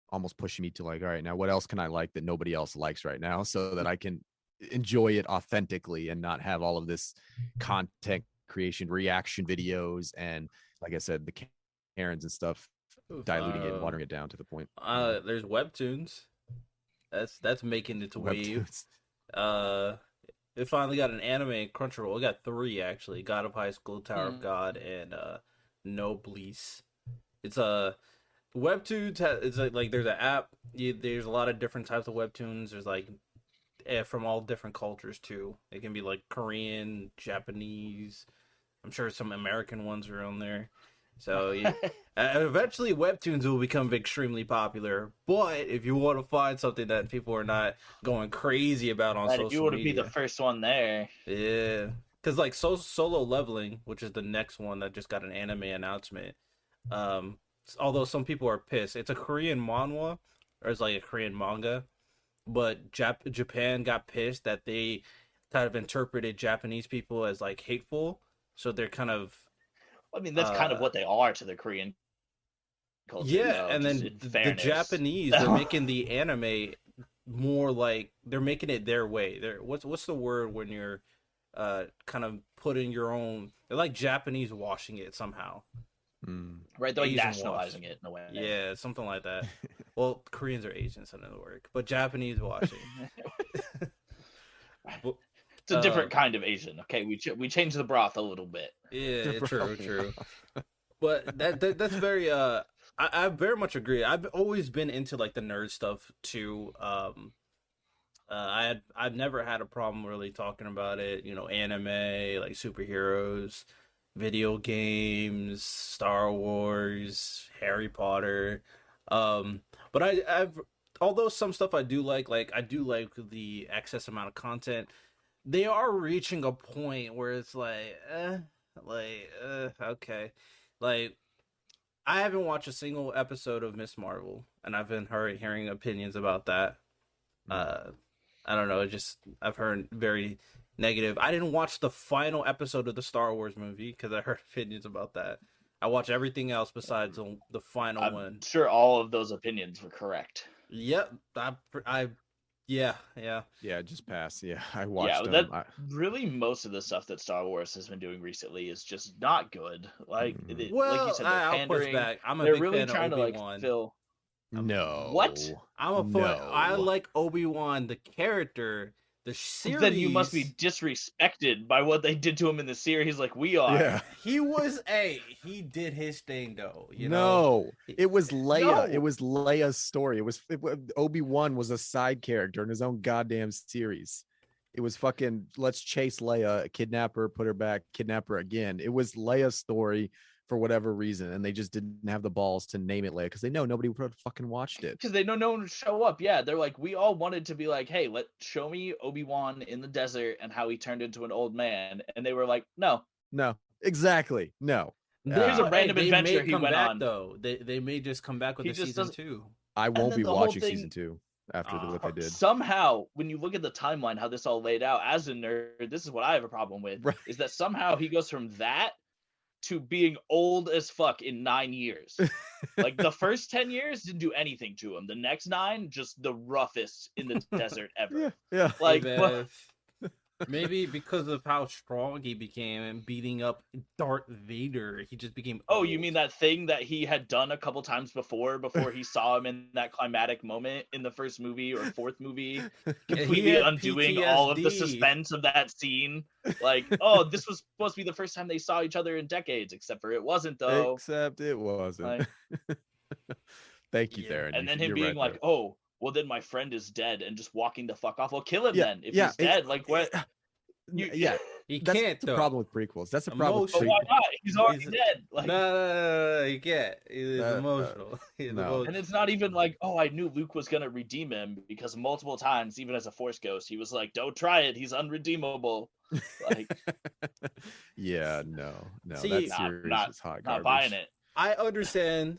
almost pushing me to like, all right, now what else can I like that nobody else likes right now, so that I can enjoy it authentically and not have all of this content creation, reaction videos, and like I said, the Karens and stuff oof, diluting it and watering it down to the point. there's webtoons. That's making its wave. Webtoons. Uh, it finally got an anime in Crunchyroll. It got three actually: God of High School, Tower of hmm. God, and Noblesse. It's a webtoons. It's like there's an app. There's a lot of different types of webtoons. There's like from all different cultures too. It can be like Korean, Japanese. I'm sure some American ones are on there. So yeah, eventually webtoons will become extremely popular. But if you want to find something that people are not going crazy about on That you social want to be the media, first one there. yeah, because like Solo Leveling, which is the next one that just got an anime announcement. Um, although some people are pissed, it's a Korean manhwa or it's like a Korean manga, but Japan got pissed that they kind of interpreted Japanese people as like hateful, so they're kind of I mean, that's kind of uh what they are to the Korean culture, yeah, though. and Just then in the fairness. Japanese, they're making the anime more like they're making it their way. They're what's the word when you're kind of putting your own, they're like Japanese washing it somehow. Mm. Right, they're like Asian wash. nationalizing it in a way. Yeah, something like that. Well, Koreans are Asian, so that doesn't work. But Japanese washing. But, It's a different kind of Asian. Okay, we changed the broth a little bit. yeah, true. But that's very I very much agree. I've always been into like the nerd stuff too. I've never had a problem really talking about it. You know, anime, like superheroes, video games, Star Wars, Harry Potter. But I've although some stuff I do like I do like the excess amount of content. They are reaching a point where it's okay, like I haven't watched a single episode of Miss Marvel, and I've been hearing opinions about that. Uh, I don't know. I've heard very negative. I didn't watch the final episode of the Star Wars movie because I heard opinions about that. I watch everything else besides the final I'm one. sure all of those opinions were correct. Yep, yeah. Yeah, just pass. Yeah, I Yeah, watched that them. really most of the stuff that Star Wars has been doing recently is just not good. Like, Mhm. like you Well, said, they're I'll push pandering. back. I'm a They're big really fan of trying to like Obi-Wan. fill. No. What? I'm a fan. I No. like Obi-Wan, the character, the series. Then you must be disrespected by what they did to him in the series, like we are. Yeah. He did his thing though. You know, No, it was Leia. No. It was Leia's story. Obi-Wan was a side character in his own goddamn series. It was fucking let's chase Leia, kidnap her, put her back, kidnap her again. It was Leia's story for whatever reason, and they just didn't have the balls to name it Leia because they know nobody would have fucking watched it. Because they know no one would show up. Yeah, they're like, we all wanted to be like, hey, show me Obi-Wan in the desert and how he turned into an old man. And they were like, no. No, exactly. No. Here's a random they adventure may he come went back on. though. They may just come back with He a just season doesn't- 2. I won't then be the whole watching thing- season 2 after what they did. Somehow, when you look at the timeline, how this all laid out, as a nerd, this is what I have a problem with, Right. is that somehow he goes from that to being old as fuck in 9 years. Like, the first 10 years didn't do anything to him. The next 9, just the roughest in the desert ever. Yeah. Like, Hey, but- Beth, maybe because of how strong he became and beating up Darth Vader, he just became. oh, you old. mean that thing that he had done a couple times before he saw him in that climatic moment in the first movie or fourth movie, completely had undoing all of the PTSD. suspense of that scene? Like, oh, this was supposed to be the first time they saw each other in decades, except for it wasn't, though. Except it wasn't. Like, Thank you, Yeah. Theron. and then him You're being right like, there. oh, well, then my friend is dead, and just walking the fuck off. Well, kill him then. If he's it- dead, like, what? Yeah, He that's can't the though. problem with prequels. That's the problem with But Emotion. why prequels. not? He's already He's- dead. Like, No, he can't. He's Uh, emotional. He's no. emotional. and it's not even like, oh, I knew Luke was gonna redeem him, because multiple times, even as a Force ghost, he was like, "Don't try it. He's unredeemable." Like, Yeah, no. See, that Nah, series not- is hot not garbage. buying it. I understand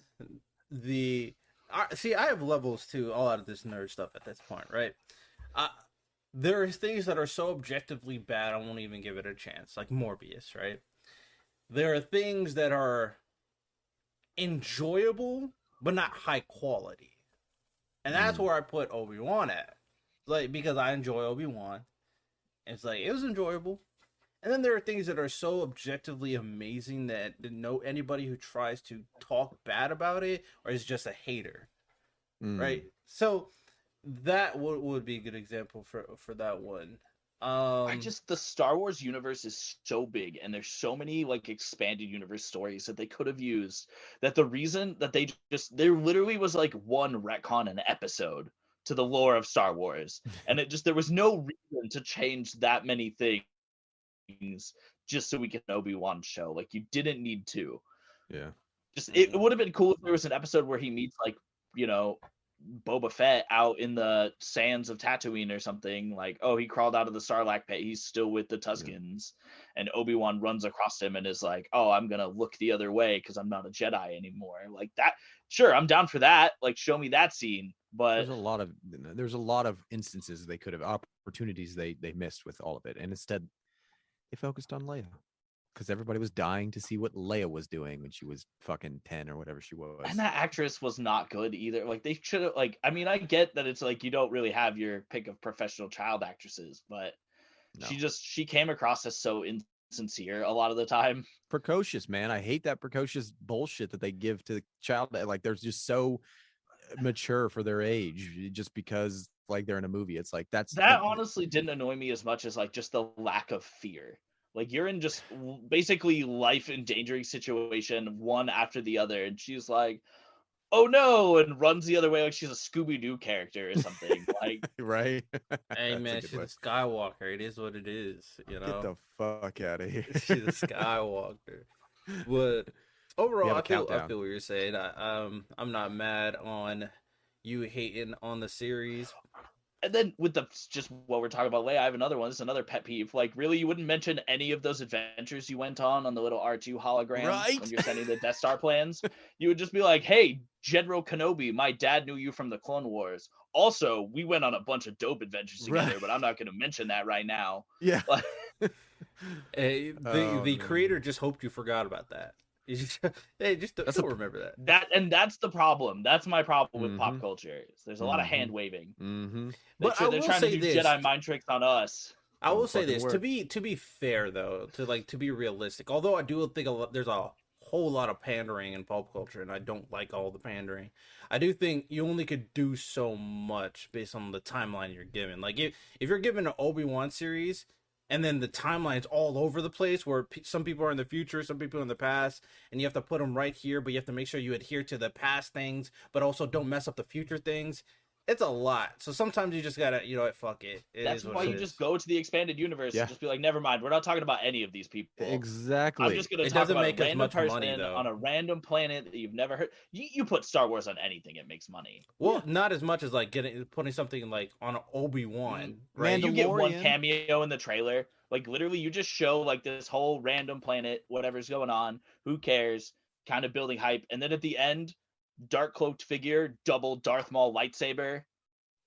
see, I have levels to all out of this nerd stuff at this point, right? There are things that are so objectively bad, I won't even give it a chance, like Morbius, right? There are things that are enjoyable, but not high quality. And that's where I put Obi-Wan at. Like, because I enjoy Obi-Wan. It's like, it was enjoyable. And then there are things that are so objectively amazing that anybody who tries to talk bad about it or is just a hater, right? So that would be a good example for that one. The Star Wars universe is so big, and there's so many like expanded universe stories that they could have used, that the reason that there literally was like one retcon an episode to the lore of Star Wars. And there was no reason to change that many things just so we get an Obi-Wan show. Like, you didn't need to. Yeah. Just it would have been cool if there was an episode where he meets, like, you know, Boba Fett out in the sands of Tatooine or something. Like, oh, he crawled out of the Sarlacc pit, he's still with the Tuskens, and Obi-Wan runs across him and is like, oh, I'm gonna look the other way because I'm not a Jedi anymore. Like that, sure, I'm down for that. Like, show me that scene. But there's a lot of instances they could have, opportunities they missed with all of it, and instead they focused on Leia. Because everybody was dying to see what Leia was doing when she was fucking 10 or whatever she was. And that actress was not good either. Like, they should have, like, I mean, I get that it's like you don't really have your pick of professional child actresses, but No. she came across as so insincere a lot of the time. Precocious, man. I hate that precocious bullshit that they give to the child. Like, they're just so mature for their age just because, like, they're in a movie. It's like that honestly didn't annoy me as much as, like, just the lack of fear. Like, you're in just basically life-endangering situation one after the other, and she's like, oh no, and runs the other way like she's a Scooby-Doo character or something. Like, right? Hey man, she's a Skywalker. It is what it is, you know. Get the fuck out of here. She's a Skywalker. But overall, I feel what you're saying. I'm not mad on you hating on the series. And then with just what we're talking about, Leia, I have another one. This is another pet peeve. Like, really, you wouldn't mention any of those adventures you went on the little R2 hologram when you're sending the Death Star plans. You would just be like, hey, General Kenobi, my dad knew you from the Clone Wars. Also, we went on a bunch of dope adventures together, but I'm not going to mention that right now. Yeah. Hey, the creator just hoped you forgot about that. Hey, just don't remember that. That's the problem. That's my problem with pop culture. There's a lot of hand waving. But they're trying to do Jedi mind tricks on us. I will say this to be fair though, to be realistic. Although I do think there's a whole lot of pandering in pop culture, and I don't like all the pandering. I do think you only could do so much based on the timeline you're given. Like if you're given an Obi-Wan series, and then the timeline's all over the place where some people are in the future, some people are in the past, and you have to put them right here, but you have to make sure you adhere to the past things, but also don't mess up the future things. It's a lot. So sometimes you just gotta, fuck it. That's why you just go to the expanded universe and just be like, never mind, we're not talking about any of these people. Exactly. I'm just gonna talk about a random person on a random planet that you've never heard. You put Star Wars on anything, it makes money. Well, not as much as like putting something like on an Obi-Wan. Right? You get one cameo in the trailer. Like, literally, you just show like this whole random planet, whatever's going on. Who cares? Kind of building hype, and then at the end, dark cloaked figure, double Darth Maul lightsaber,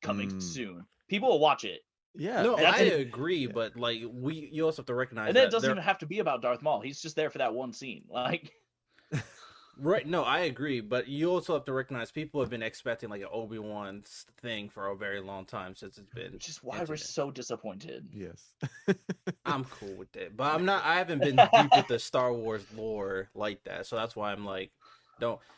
coming soon. People will watch it. Yeah, no, I agree, but like you also have to recognize, and then it doesn't even have to be about Darth Maul. He's just there for that one scene, like. Right, no, I agree, but you also have to recognize people have been expecting like an Obi-Wan thing for a very long time since it's been. Which is why we're so disappointed. Yes. I'm cool with it, but I haven't been deep with the Star Wars lore like that, so that's why I'm like,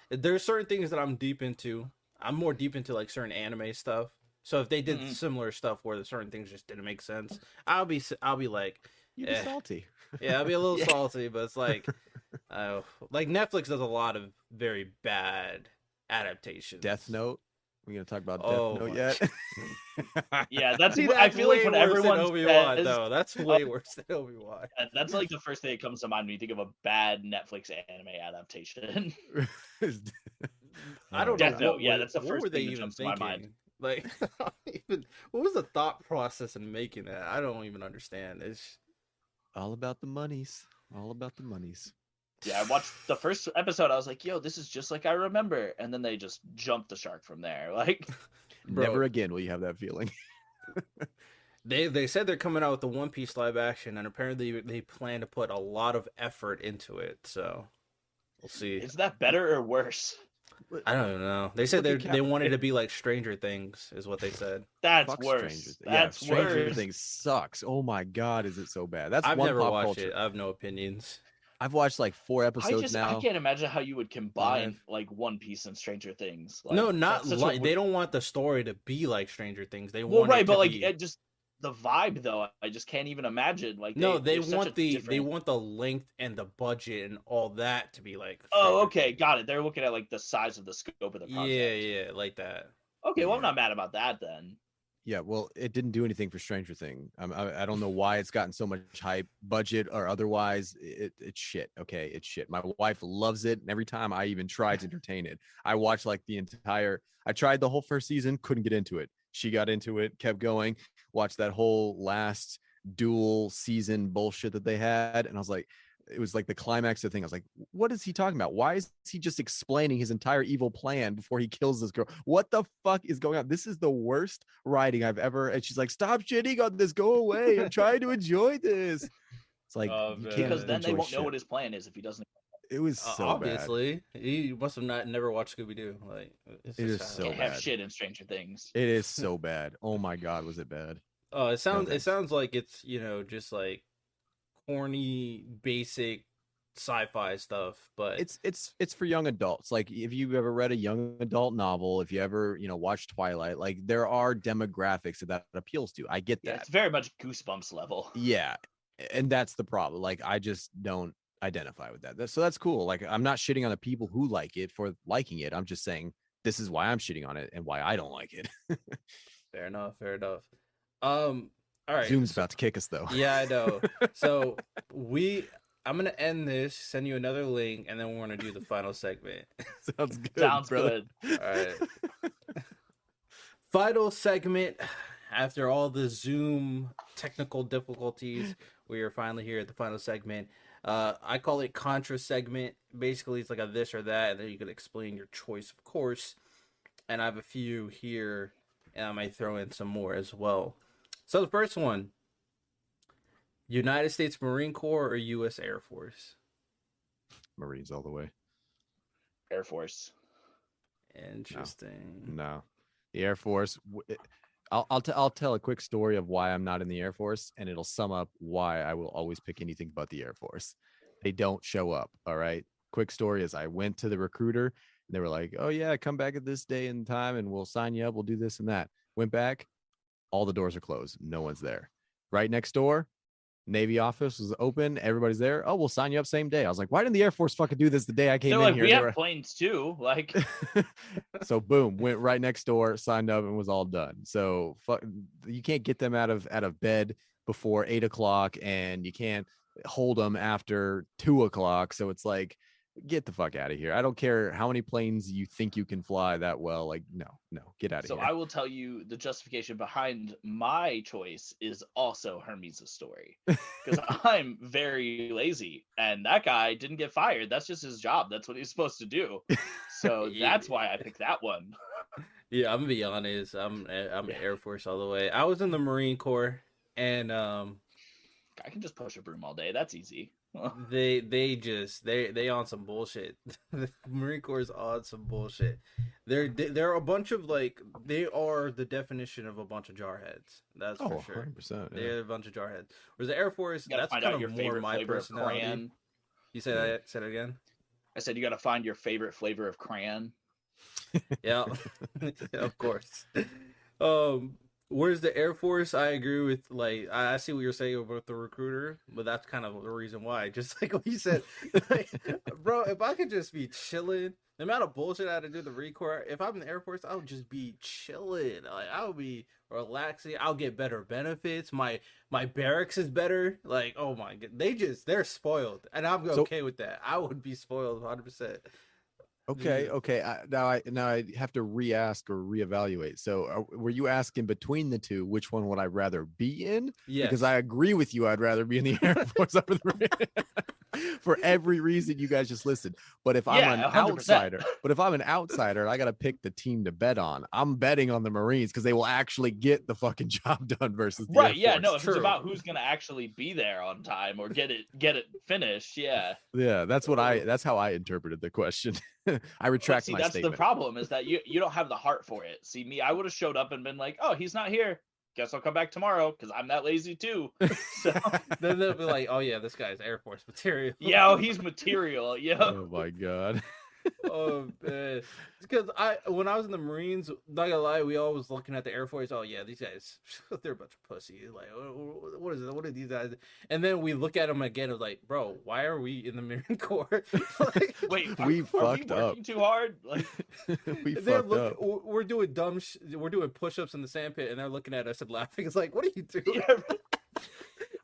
there's certain things that I'm deep into. I'm more deep into like certain anime stuff. So if they did similar stuff where the certain things just didn't make sense, I'll be like, you'd be salty. Yeah, I'll be a little salty, but it's like, like Netflix does a lot of very bad adaptations. Death Note. We're gonna talk about Death Note yet? Yeah, that's. I feel like when everyone Obi-Wan, though, that's way worse than Obi-Wan. That's like the first thing that comes to mind when you think of a bad Netflix anime adaptation. I don't know. Death Note. Yeah, that's the first thing that comes to my mind. Like, what was the thought process in making that? I don't even understand. It's all about the monies. All about the monies. Yeah, I watched the first episode. I was like, "Yo, this is just like I remember," and then they just jumped the shark from there. Like, never again will you have that feeling. They said they're coming out with the One Piece live action, and apparently they plan to put a lot of effort into it. So we'll see. Is that better or worse? I don't know. They said they wanted to be like Stranger Things, is what they said. That's worse. That's Stranger Things sucks. Oh my god, is it so bad? That's I've one never pop watched culture. it. I have no opinions. I've watched like 4 episodes now. I can't imagine how you would combine like One Piece and Stranger Things. Like, no, not like they don't want the story to be like Stranger Things. They want it but to like be... it just the vibe though. I just can't even imagine. Like they want they want the length and the budget and all that to be like. Oh, okay, got it. They're looking at like the size of the scope of the project. Yeah, like that. Okay, well, I'm Yeah. not mad about that then. Yeah, well, it didn't do anything for Stranger Things. I don't know why it's gotten so much hype, budget or otherwise. It's shit. Okay, it's shit. My wife loves it, and every time I even try to entertain it, I watch like the entire. I tried the whole first season, couldn't get into it. She got into it, kept going, watched that whole last dual season bullshit that they had, and I was like, it was like the climax of the thing. I was like, what is he talking about? Why is he just explaining his entire evil plan before he kills this girl? What the fuck is going on? This is the worst writing I've ever. And she's like, stop shitting on this. Go away. I'm trying to enjoy this. It's like, Oh, you man. can't Because then they enjoy won't know shit. what his plan is if he doesn't. It was so bad. Obviously, he must have never watched Scooby Doo. Like, it's It just is how- so Can't have bad. shit in Stranger Things. It is so bad. Oh my God, was it bad? Oh, it thanks. sounds like it's just like corny, basic sci-fi stuff. But It's for young adults. Like if you've ever read a young adult novel, if you ever watched Twilight, like there are demographics that appeals to. I get Yeah, that. it's very much Goosebumps level. Yeah, and that's the problem. Like I just don't identify with that. So that's cool. Like I'm not shitting on the people who like it for liking it. I'm just saying this is why I'm shitting on it and why I don't like it. fair enough. All right. Zoom's about to kick us though. Yeah, I know. So I'm gonna end this, send you another link, and then we're gonna do the final segment. Sounds good. Sounds brother. good. All right. Final segment. After all the Zoom technical difficulties, we are finally here at the final segment. I call it Contra segment. Basically, it's like a this or that, and then you can explain your choice, of course. And I have a few here, and I might throw in some more as well. So the first one, United States Marine Corps or U.S. Air Force? Marines all the way. Air Force. Interesting. No, the Air Force. I'll tell a quick story of why I'm not in the Air Force, and it'll sum up why I will always pick anything but the Air Force. They don't show up. All right. Quick story is I went to the recruiter, and they were like, "Oh yeah, come back at this day and time, and we'll sign you up. We'll do this and that." Went back, all the doors are closed. No one's there. Right next door, Navy office was open. Everybody's there. Oh, we'll sign you up same day. I was like, why didn't the Air Force fucking do this the day I came They're in like, here? we They have were- planes too. Like, So boom, went right next door, signed up, and was all done. So you can't get them out of bed before 8 o'clock, and you can't hold them after 2 o'clock. So it's like, get the fuck out of here. I don't care how many planes you think you can fly that well. Like, no, get out of so here. I will tell you the justification behind my choice is also Hermes' story. Because I'm very lazy, and that guy didn't get fired. That's just his job. That's what he's supposed to do. So that's why I picked that one. Yeah, I'm gonna be honest. I'm Air Force all the way. I was in the Marine Corps, and I can just push a broom all day. That's easy. they on some bullshit. The Marine Corps is on some bullshit. They're a bunch of they are the definition of a bunch of jarheads. That's for sure. 100%. Yeah. They're a bunch of jarheads. Whereas the Air Force, You gotta that's find kind out your of more favorite my flavor of personality. crayon. You say that? Say it again. I said you got to find your favorite flavor of crayon. Yeah, of course. Whereas the Air Force, I agree with, I see what you're saying about the recruiter, but that's kind of the reason why. Just like what you said, bro, if I could just be chilling, the amount of bullshit I had to do the Marine Corps, if I'm in the Air Force, I would just be chilling. Like, I would be relaxing. I'll get better benefits. My barracks is better. Like, oh my god, they're spoiled, and I'm okay with that. I would be spoiled 100%. Okay. Now I have to re-ask or reevaluate. So, were you asking between the two, which one would I rather be in? Yes. Because I agree with you. I'd rather be in the Air Force over the for every reason you guys just listed. But if I'm an 100%. outsider, and I got to pick the team to bet on, I'm betting on the Marines because they will actually get the fucking job done versus the Air Right? Yeah. Force. No, if True. it's about who's gonna actually be there on time or get it finished, yeah. Yeah, that's how I interpreted the question. I retract my That's statement. the problem is that you don't have the heart for it. See, me, I would have showed up and been like, oh, he's not here. Guess I'll come back tomorrow because I'm that lazy too. So Then they'll be like, oh yeah, this guy's Air Force material. yeah, oh, he's material. Yeah. Oh my god. Oh man, it's because when I was in the Marines, not gonna lie, we always looking at the Air Force. Oh yeah, these guys, they're a bunch of pussy. Like, what is it? What are these guys? And then we look at them again. It was like, bro, why are we in the Marine Corps? Like, Wait, We are we fucked up. working too hard? Like, We they're fucked up. we're doing we're doing push-ups in the sandpit, and they're looking at us and laughing. It's like, what are you doing? yeah,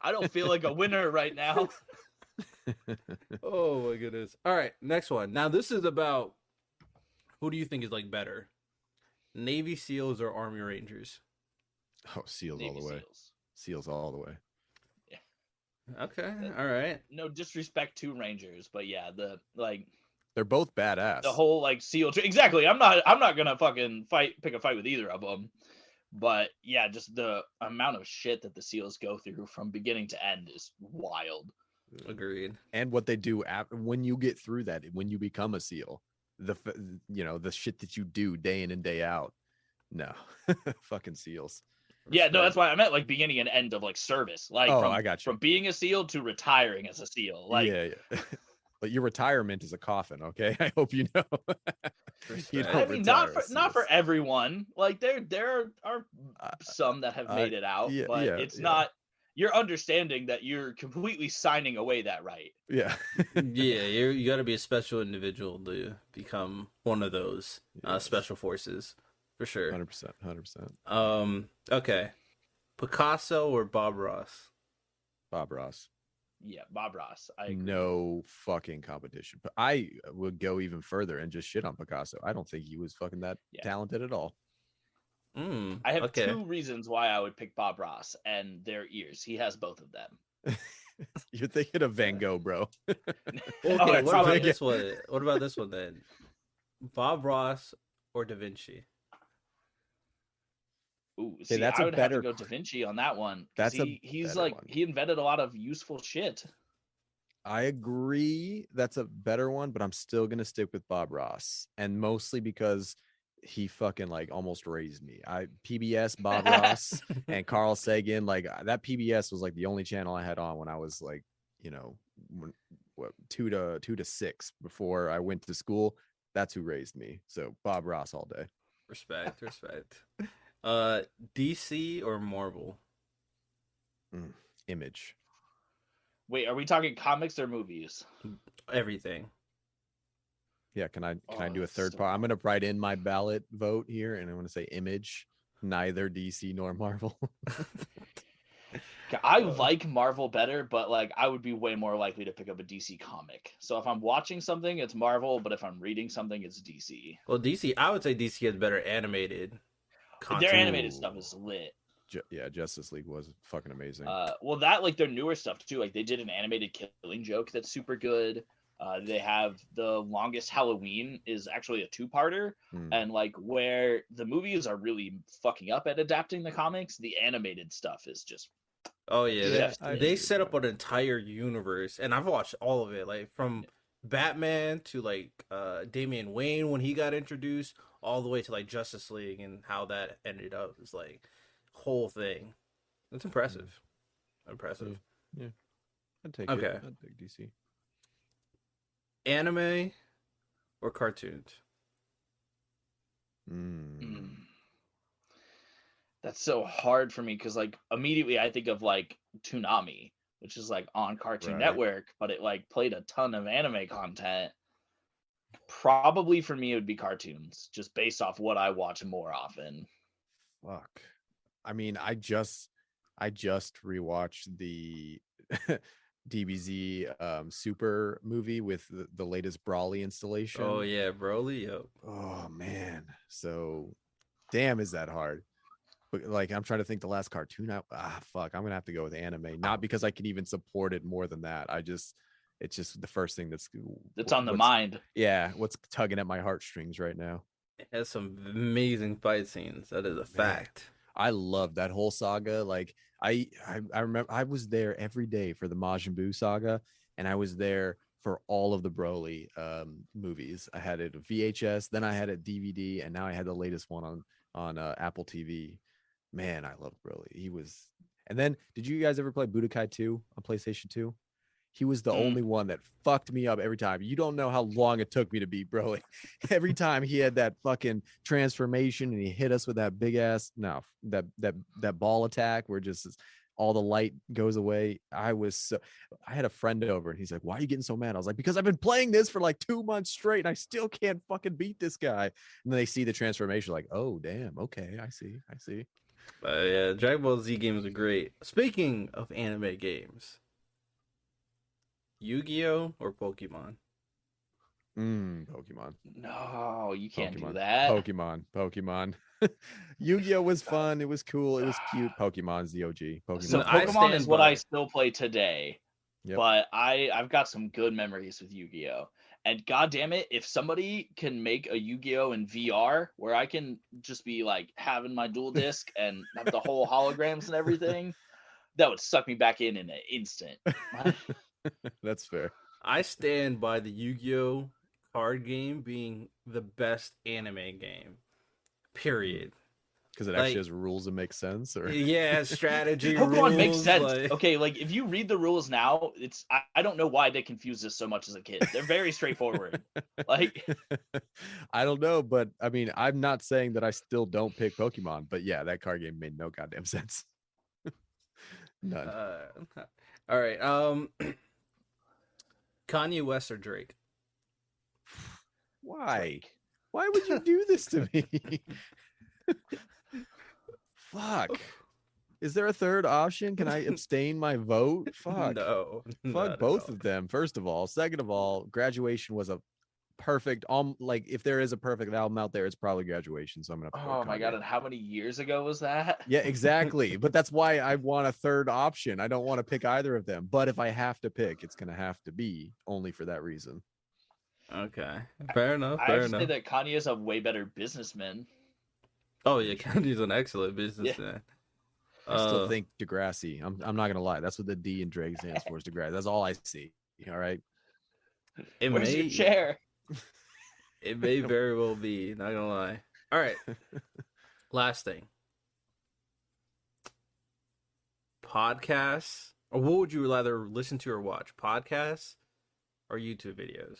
I don't feel like a winner right now. Oh my goodness! All right, next one. Now this is about who do you think is like better, Navy SEALs or Army Rangers? Oh, SEALs all Navy the way. SEALs. SEALs all the way. Okay, all right. No disrespect to Rangers, but yeah, They're both badass. the whole like SEAL exactly. I'm not gonna fucking pick a fight with either of them. But yeah, just the amount of shit that the SEALs go through from beginning to end is wild. Agreed. And what they do when you get through that, when you become a SEAL, the shit that you do day in and day out. No, fucking SEALs. Yeah, no, that's why I meant like beginning and end of like service. Like I got you. from being a SEAL to retiring as a SEAL. Like yeah. But your retirement is a coffin, okay? I hope you know. You I don't mean, retire not for as everyone. Like there are some that have made it out, but it's not. You're understanding that you're completely signing away that right. Yeah. Yeah, you got to be a special individual to become one of those special forces, for sure. 100%. Okay, Picasso or Bob Ross? Bob Ross. Yeah, Bob Ross. I agree. No fucking competition. But I would go even further and just shit on Picasso. I don't think he was fucking that talented at all. I have two reasons why I would pick Bob Ross, and their ears. He has both of them. You're thinking of Van Gogh, bro. Okay, what about this one? What about this one then? Bob Ross or Da Vinci? Ooh, see, that's I a would better. have to go Da Vinci on that one. He's better like one. he invented a lot of useful shit. I agree. That's a better one, but I'm still gonna stick with Bob Ross, and mostly because he fucking like almost raised me. PBS, Bob Ross, and Carl Sagan. Like that PBS was like the only channel I had on when I was like, 2 to 6 before I went to school. That's who raised me. So Bob Ross all day. Respect. DC or Marvel? Image. Wait, are we talking comics or movies? Everything. Yeah, can I do a third part? I'm gonna write in my ballot vote here, and I'm gonna say Image. Neither DC nor Marvel. I like Marvel better, but like I would be way more likely to pick up a DC comic. So if I'm watching something, it's Marvel, but if I'm reading something, it's DC. Well, DC, I would say DC has better animated content. Their animated stuff is lit. Justice League was fucking amazing. Well, that like their newer stuff too. Like they did an animated Killing Joke that's super good. They have The Longest Halloween is actually a 2-parter, and like where the movies are really fucking up at adapting the comics, the animated stuff is just. Oh yeah, they set up an entire universe, and I've watched all of it, like from Batman to like Damian Wayne when he got introduced, all the way to like Justice League and how that ended up. Is like whole thing. It's impressive. Yeah. I'd take Okay. it. I'd take DC. Anime or cartoons? That's so hard for me because like immediately I think of like Toonami, which is like on Cartoon Network, but it like played a ton of anime content. Probably for me it would be cartoons, just based off what I watch more often. Fuck. I mean, I just rewatched the DBZ Super movie with the latest Brawly installation. Oh yeah, Broly. Yep. Oh man. So damn, is that hard? But like I'm trying to think the last cartoon fuck, I'm gonna have to go with anime. Not because I can even support it more than that. It's just the first thing that's on the mind. Yeah, what's tugging at my heartstrings right now. It has some amazing fight scenes. That is a fact. I love that whole saga. Like I remember I was there every day for the Majin Buu saga, and I was there for all of the Broly movies. I had it VHS, then I had it DVD, and now I had the latest one on Apple TV. Man, I love Broly. He was. And then, did you guys ever play Budokai 2 on PlayStation 2? He was the Mm. only one that fucked me up every time. You don't know how long it took me to beat Broly. Every time he had that fucking transformation and he hit us with that big ass that ball attack where just all the light goes away. I had a friend over and he's like, "Why are you getting so mad?" I was like, "Because I've been playing this for like 2 months straight and I still can't fucking beat this guy." And then they see the transformation, like, "Oh damn, okay, I see." Yeah, Dragon Ball Z games are great. Speaking of anime games, Yu-Gi-Oh or Pokemon? Pokemon. No, you can't do Pokemon. that. Pokemon. Yu-Gi-Oh was fun. It was cool. It was cute. Pokemon's the OG. So Pokemon. I Pokemon is stand what I by. still play today. Yep. But I've got some good memories with Yu-Gi-Oh! And god damn it, if somebody can make a Yu-Gi-Oh! In VR where I can just be like having my dual disc and have the whole holograms and everything, that would suck me back in an instant. That's fair. I stand by the Yu-Gi-Oh card game being the best anime game. Period. Because it Like, actually has rules that make sense, or yeah, strategy Pokemon makes rules. sense. Like... Okay, like if you read the rules now, I don't know why they confused us so much as a kid. They're very straightforward. Like I don't know, but I mean, I'm not saying that I still don't pick Pokemon, but yeah, that card game made no goddamn sense. None. All right. Kanye West or Drake? Why? Drake. Why would you do this to me? Fuck. Is there a third option? Can I abstain my vote? Fuck. No. Fuck both of them. First of all. Second of all, Graduation was a perfect like if there is a perfect album out there, it's probably Graduation. So I'm gonna Oh my god, and how many years ago was that? Yeah, exactly. But that's why I want a third option. I don't want to pick either of them. But if I have to pick, it's gonna have to be only for that reason. Okay. Fair enough. I Fair have to say enough. that Kanye is a way better businessman. Oh yeah, Kanye's an excellent businessman. I still think Degrassi. I'm not gonna lie. That's what the D in Drake stands for, is Degrassi. That's all I see. All right. Where's your chair? It may very well be, not gonna lie. All right. Last thing. Podcasts, or what would you rather listen to or watch? Podcasts or YouTube videos?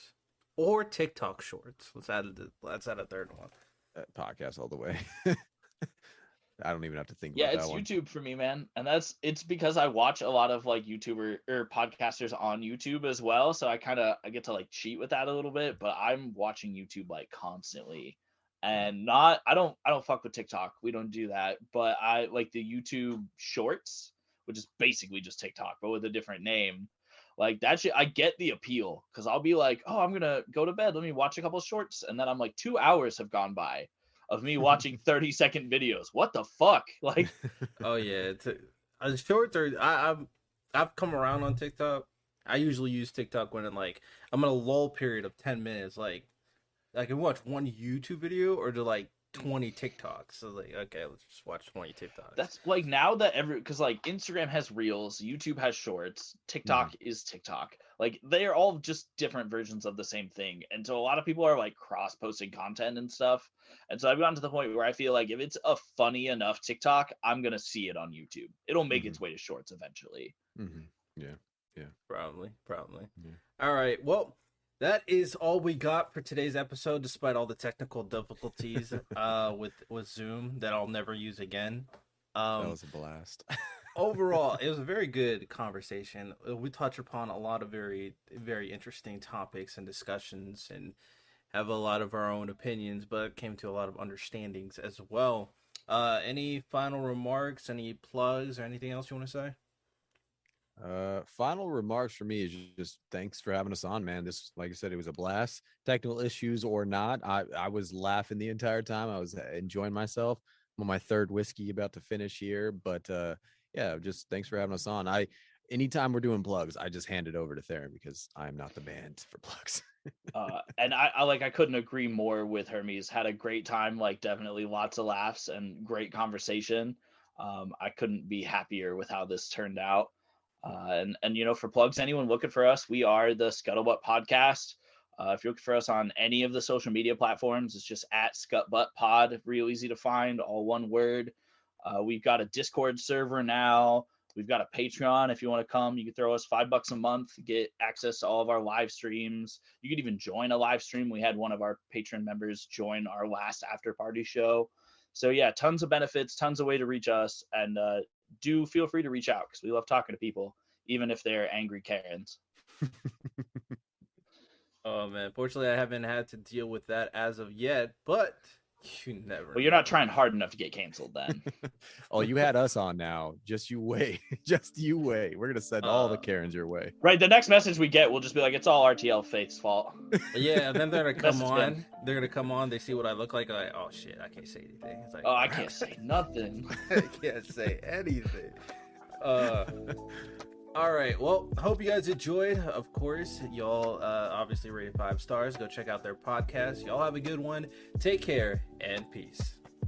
Or TikTok shorts? Let's add a third one. Podcast all the way. I don't even have to think Yeah, about it's that one. YouTube for me, man. And it's because I watch a lot of like YouTuber or podcasters on YouTube as well. So I get to like cheat with that a little bit, but I'm watching YouTube like constantly. And I don't fuck with TikTok. We don't do that. But I like the YouTube shorts, which is basically just TikTok, but with a different name. Like that shit, I get the appeal because I'll be like, oh, I'm gonna go to bed. Let me watch a couple shorts. And then I'm like, 2 hours have gone by of me watching 30-second videos. What the fuck? Like, Oh yeah, shorts are. I've come around on TikTok. I usually use TikTok when I'm in a lull period of 10 minutes. Like I can watch one YouTube video or do like 20 TikToks. So like, okay, let's just watch 20 TikToks. that's like now that because like Instagram has reels, YouTube has shorts, TikTok is TikTok. Like they're all just different versions of the same thing. And so a lot of people are like cross posting content and stuff. And so I've gotten to the point where I feel like if it's a funny enough TikTok, I'm going to see it on YouTube. It'll make its way to shorts eventually. Yeah. Probably. Yeah. All right. Well, that is all we got for today's episode, despite all the technical difficulties with Zoom that I'll never use again. That was a blast. Overall, it was a very good conversation. We touched upon a lot of very, very interesting topics and discussions and have a lot of our own opinions, but came to a lot of understandings as well. Any final remarks, any plugs, or anything else you want to say? Final remarks for me is just thanks for having us on, man. This, like I said, it was a blast. Technical issues or not, I was laughing the entire time. I was enjoying myself. I'm on my third whiskey about to finish here, but yeah, just thanks for having us on. Anytime we're doing plugs, I just hand it over to Theron because I'm not the man for plugs. And I couldn't agree more with Hermes. Had a great time, like definitely lots of laughs and great conversation. I couldn't be happier with how this turned out. And you know, for plugs, anyone looking for us, we are the Scuttlebutt podcast. If you're looking for us on any of the social media platforms, it's just at Scuttlebutt Pod. Real easy to find, all one word. We've got a Discord server now. We've got a Patreon. If you want to come, you can throw us $5 a month, get access to all of our live streams. You could even join a live stream. We had one of our patron members join our last after party show. So yeah, tons of benefits, tons of way to reach us, and do feel free to reach out because we love talking to people, even if they're angry Karens. Oh man, fortunately I haven't had to deal with that as of yet, but you never. Well, you're know. not trying hard enough to get canceled then. Oh, you had us on now. Just you wait. Just you wait. We're gonna send all the Karens your way. Right. The next message we get will just be like, it's all RTL Faith's fault. Yeah, and then they're gonna come Message on. them. They're gonna come on. They see what I look like. Like, oh shit, I can't say anything. It's like, Oh, I can't say nothing. I can't say anything. All right. Well, hope you guys enjoyed. Of course, y'all obviously rated 5 stars. Go check out their podcast. Y'all have a good one. Take care and peace.